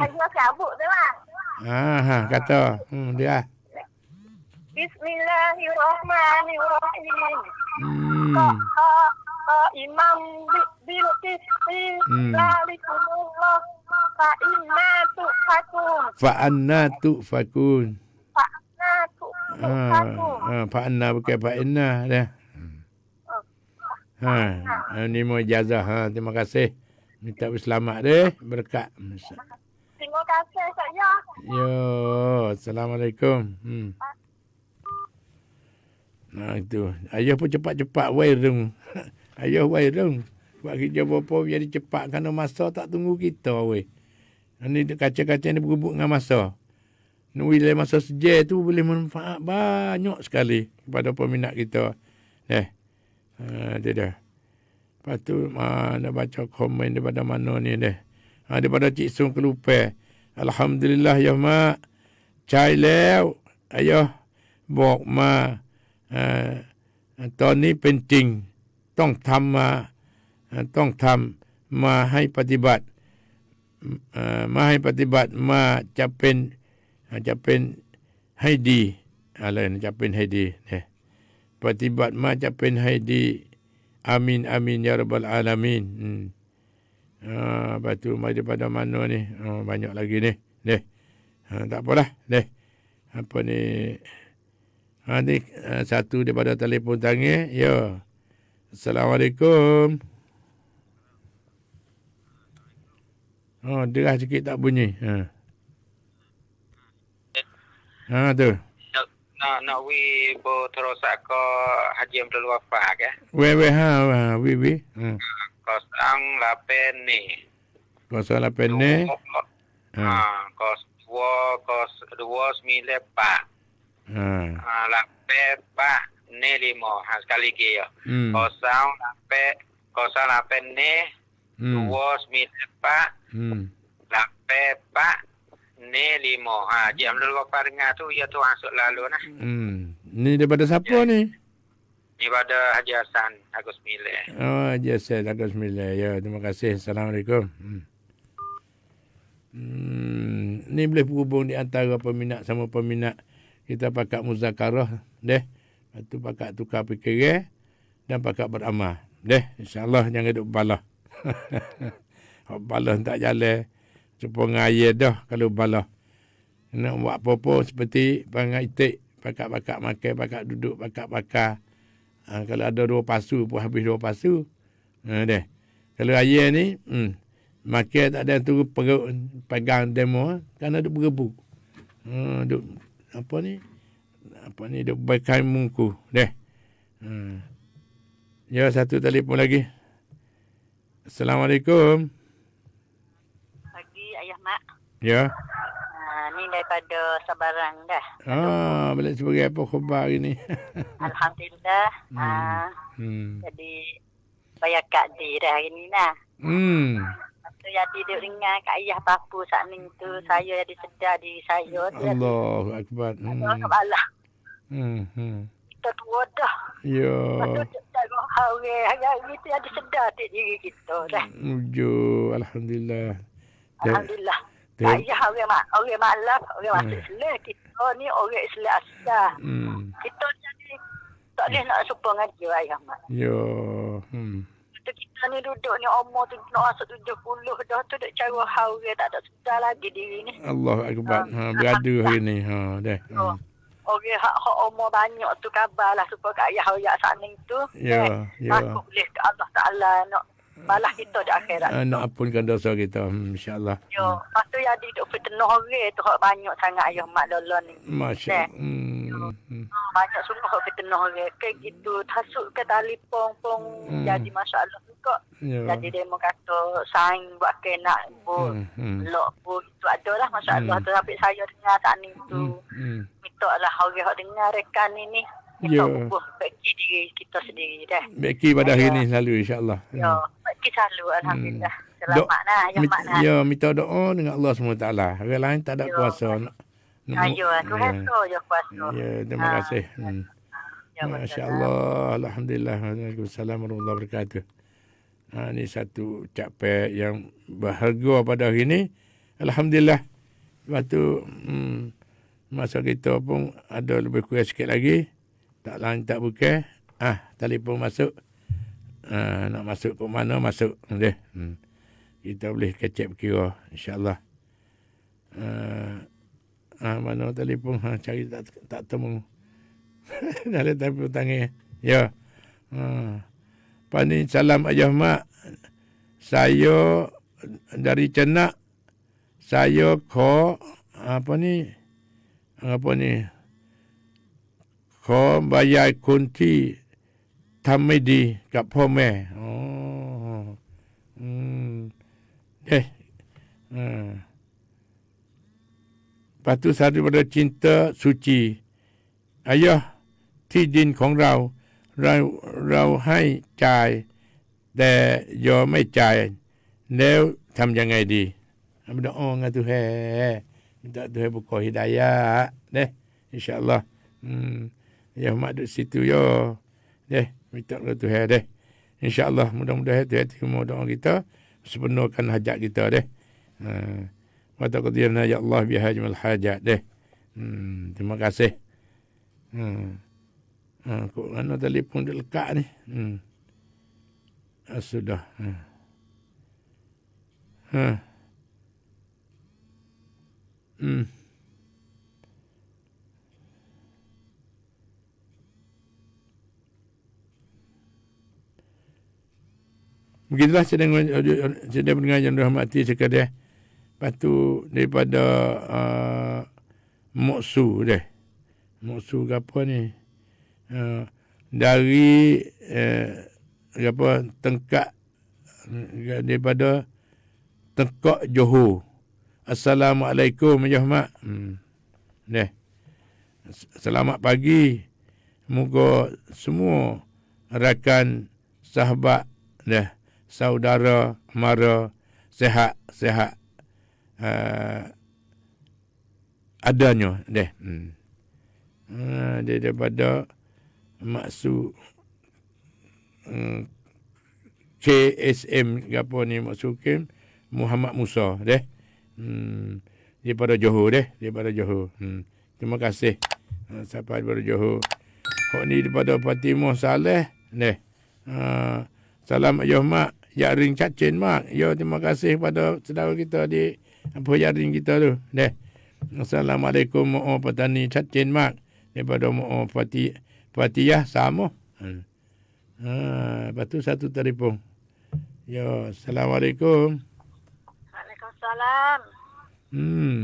Hanya kabut tu lah. Kata. Dia. Bismillahirrahmanirrahim. Imam bil qisti zalikumullah fa inna tu'fakun. Fa anna bukan fa inna dah. Ni mau ijazah. Terima kasih. Minta selamat deh. Berkat. Terima kasih saya. Yo, Assalamualaikum. Itu. Ayah pun cepat-cepat wairung. Ayah wairung. Buat kerja berapa biar dia cepat. Kerana masa tak tunggu kita weh. Ni kaca-kaca ni berhubung dengan masa. Wilayah masa sejar tu boleh manfaat banyak sekali kepada peminat kita. Dia dah. Lepas tu nak baca komen daripada mana ni dah. Daripada Cik Sung Kelupai. Alhamdulillah ya mak. Cai lew. Ayah. Bok ma. Tony penting. Tong tham ma. Tong tham. Ma hai patibat. Ma hai patibat. Ma capin. Capin hai di. Lain capin hai di. Patibat ma capin hai di. Amin amin ya rabbal alamin. Batu mai daripada mana ni? Banyak lagi ni. Tak apalah. Apa ni? Ni satu daripada telefon tangan. Ya. Assalamualaikum. Deras sikit tak bunyi. Tu. Nak we bo terus ke Haji Abdul Wafah ke? We Kos ang lapen ni. Kos lapen ni. Kos dua sembilan pak. Lapen pak ni lima. Sekali lagi ya. Kos lapen ni. Dua sembilan pak. Lapen pak. Ni lima. Haji Abdul Wafah dengar tu, ia tu masuk lalu nah. Ni daripada siapa ni? Ni pada Haji Hassan Agus Mile. Haji Hassan Agus Mile. Ya, terima kasih. Assalamualaikum. Ni boleh berhubung di antara peminat sama peminat. Kita pakat muzakarah. Lepas tu pakat tukar fikiran. Dan pakat beramal. InsyaAllah jangan duduk balah. Balah tak jalan. Supaya ngaya dah kalau balah. Nak buat apa-apa seperti pangai itik. Pakat-pakat makan, pakat duduk, pakat-pakat. Kalau ada 2 pasu pun habis 2 pasu. Kalau ayah ni, makan tak ada tu perut pegang demo. Kerana duk berebu. Duk, apa ni, duk berkain mungku. Ya, satu telefon lagi. Assalamualaikum. Ayah mak. Ya. Ni daripada Sabarang dah. Boleh sebagai apa khabar hari ni? Alhamdulillah. Jadi bayar Kak D dah hari ni lah. Tu jadi duduk dengan Kak Ayah Papu saat ni tu. Saya jadi sedar diri saya. Allahu Akbar. Allah. Kita tua dah. Ya. Lepas tu tengok hari-hari tu jadi sedar diri kita dah. Alhamdulillah. Alhamdulillah. Ayah orang malam, orang masuk Islam. Kita ni orang Islam asal. Kita ni Tak boleh nak serupa ngaji ayah mak. Yo. Kita ni duduk ni umur tu nak masuk 70 dah tu dak cara hau dia tak ada sedar lagi diri ni. Allah akbar. Berada hari ni. Dah. Orang hak umur banyak tu kabarlah supaya kat ayah saning tu. Ya. Aku boleh ke Allah Taala nak balas kita di akhirat. Nak ampunkan dosa kita. InsyaAllah. Yo, lepas tu jadi duk fitnah orang tu hak banyak sangat ayah mak lolo ni. Masya-Allah. Banyak sungguh hak fitnah orang. Kayak gitu tasuk ke tali pong jadi masalah juga. Jadi dia mau kata saing buat kena bu lok bu itu adalah masalah tu tapi saya dengar tak ni tu. Minta lah orang hak dengar rekan ini. Kita bubuh bagi diri kita sendiri dah. Bagi pada hari ni selalu insya-Allah. Ya, bagi selalu alhamdulillah. Selamat nah, ya mak nah. Ya, minta doa dengan Allah SWT. Orang lain tak ada kuasa. Ayo, Tuhan tu je kuasa. Ya, terima kasih. Masya-Allah, alhamdulillah. Waalaikumsalam warahmatullahi wabarakatuh. Ini satu ucapan yang berharga pada hari ini. Alhamdulillah. Lepas tu masa kita pun ada lebih kurang sikit lagi. Tak lain tak bukan. Telefon masuk. Nak masuk ke mana masuk. Kita boleh kecek berkira. InsyaAllah. Mana telefon. Cari tak temu. Dalam telefon tangan. Ya. Pani salam ayah mak. Saya dari Cenak. Saya apa ni? Kau bayar kunci tamidi kat pome. Lepas tu satu pada cinta suci. Ayah, ที่ดินของเราให้จ่ายแต่ยอมไม่จ่ายแล้วทำยังไงดีberdoa dengan Tuhan minta Tuhan buka hidayah deh insyaallah ya mak duduk situ yo deh minta kepada Tuhan deh insyaallah mudah-mudahan Tuhan terima doa kita sepenuhkan hajat kita deh wa taqdirna ya Allah bi hajmal hajat deh terima kasih kok mana telefon dia lekat ni sudah Begitulah sedang mendengar yang dirahmati sekalian. Lepas tu daripada Moksu deh. Moksu ke apa ni? Dari apa Tengkak daripada Tengkak Johor. Assalamualaikum ayah mak. Deh. Selamat pagi. Moga semua rakan sahabat deh saudara mara sihat adanya deh. Dia daripada maksud KSM apa ni maksud Muhammad Musa deh. Daripada Johor deh, daripada Johor. Terima kasih. Sampai daripada Johor. Hok ni daripada Fatimah Saleh deh. Salam ayah mak, ya ring cacin mak. Ya terima kasih pada saudara kita di apa ya ring kita tu deh. Assalamualaikum mo petani cacin mak. Daripada mo Fatiyah sama. Lepas tu satu telefon. Ya, Assalamualaikum. Waalaikumsalam.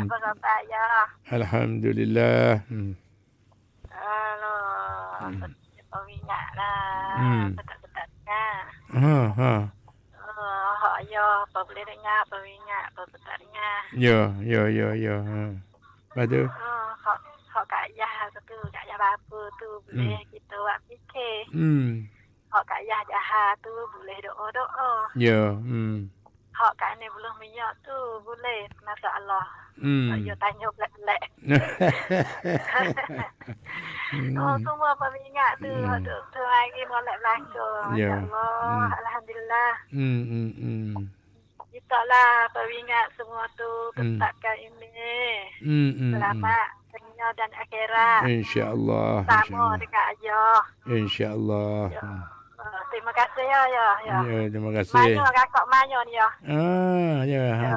Apa khabar ya? Alhamdulillah. Halo. Minyak lah. Betul-betulnya. Ya, apa boleh dengar apa minyak, apa betulnya. Ya. Lepas tu? Hak kat ayah tu, kat ayah bapa tu boleh kita buat fikir. Hak kat ayah jahat tu boleh doa-doa. Ya. Hak kat ni belum minyak tu boleh masa Allah. Ya tanya belak-belak. Semua pemingat tu tu lagi molek belaka. Ya Allah, alhamdulillah. Kita lah pemingat semua tu tetapkan ini. Selamat dunia dan akhirat. InsyaAllah. Sama dekat ayah. InsyaAllah. Terima kasih ya. Ya, terima kasih. Manyo kakak manyo ni ya.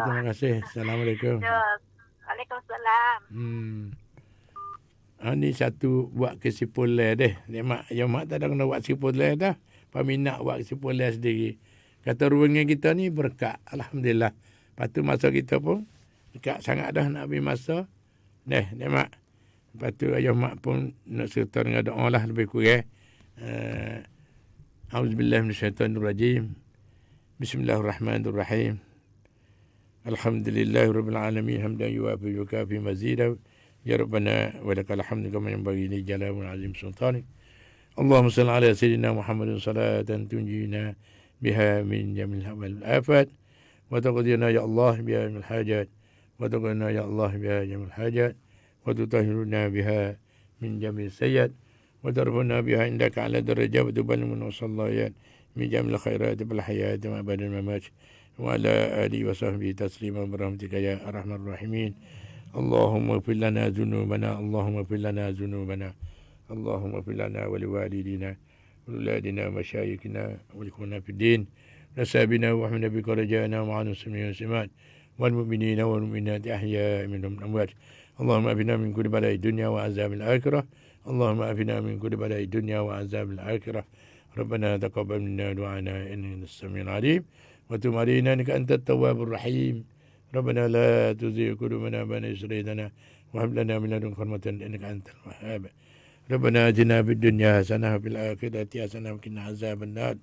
Terima kasih. Assalamualaikum. Ya. Waalaikumsalam. Ni satu buat kesimpulan deh. Yang mak tak ada kena buat kesimpulan dah. Peminat buat kesimpulan sendiri. Kata ruangan kita ni berkat. Alhamdulillah. Lepas tu masa kita pun dekat sangat dah nak habis masa. Mak. Lepas tu ayah mak pun nak serta dengan doa lah lebih kurang. A'udzubillah minasyaitanirrajim. Bismillahirrahmanirrahim. Alhamdulillahirabbil alamin hamdan yuwafi wa yukafi mazida. Ya Rabbana wa lakal hamdu kama yanbaghi li jalali azim sultanik. Allahumma salli ala sayyidina Muhammadin salatan tunjina biha min jamil wal afat wa taqdina ya Allah biha min hajat wa taqdina ya Allah biha jamil hajat wa tutahhiruna biha min jamil sayyat wa tarfuna biha indaka ala darajat wa tuballighuna sallallahu min jamil khairat bil hayat wa badal mamat wa ala alihi wa sahbihi taslima bi rahmatika ya arhamar rahimin. Allahumma ighfir lana dhunubana Allahumma ighfir lana dhunubana Allahumma ighfir lana wa liwalidina wa liwalidina wa masyayikhina wa likhwana fid din nasabina wa hamna bika rajana ma'an muslimin muslimat wal mu'minina wal mu'minat ahya'a minhum amwat. Allahumma afina min kulli bala'i dunya wa azabil akhirah. Allahumma afina min kulli bala'i dunya wa azabil akhirah. Rabbana taqabbal minna du'ana innaka as-sami'ul 'alim wa tub 'alaina innaka antat tawwabur rahim. ربنا لا تزغ قلوبنا بعد إذ هديتنا وهب لنا من لدنك رحمة إنك أنت الوهاب. ربنا آتنا في الدنيا حسنة وفي الآخرة حسنة وقنا عذاب النار.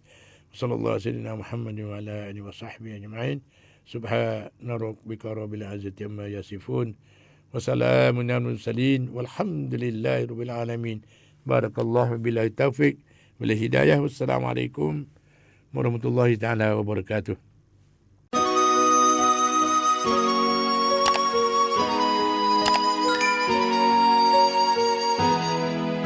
وصلى الله على سيدنا محمد وعلى آله وصحبه أجمعين. سبحان ربك رب العزة عما يصفون وسلام على المرسلين والحمد لله رب العالمين. بارك الله بالله التوفيق والهداية والسلام عليكم ورحمة الله تعالى وبركاته.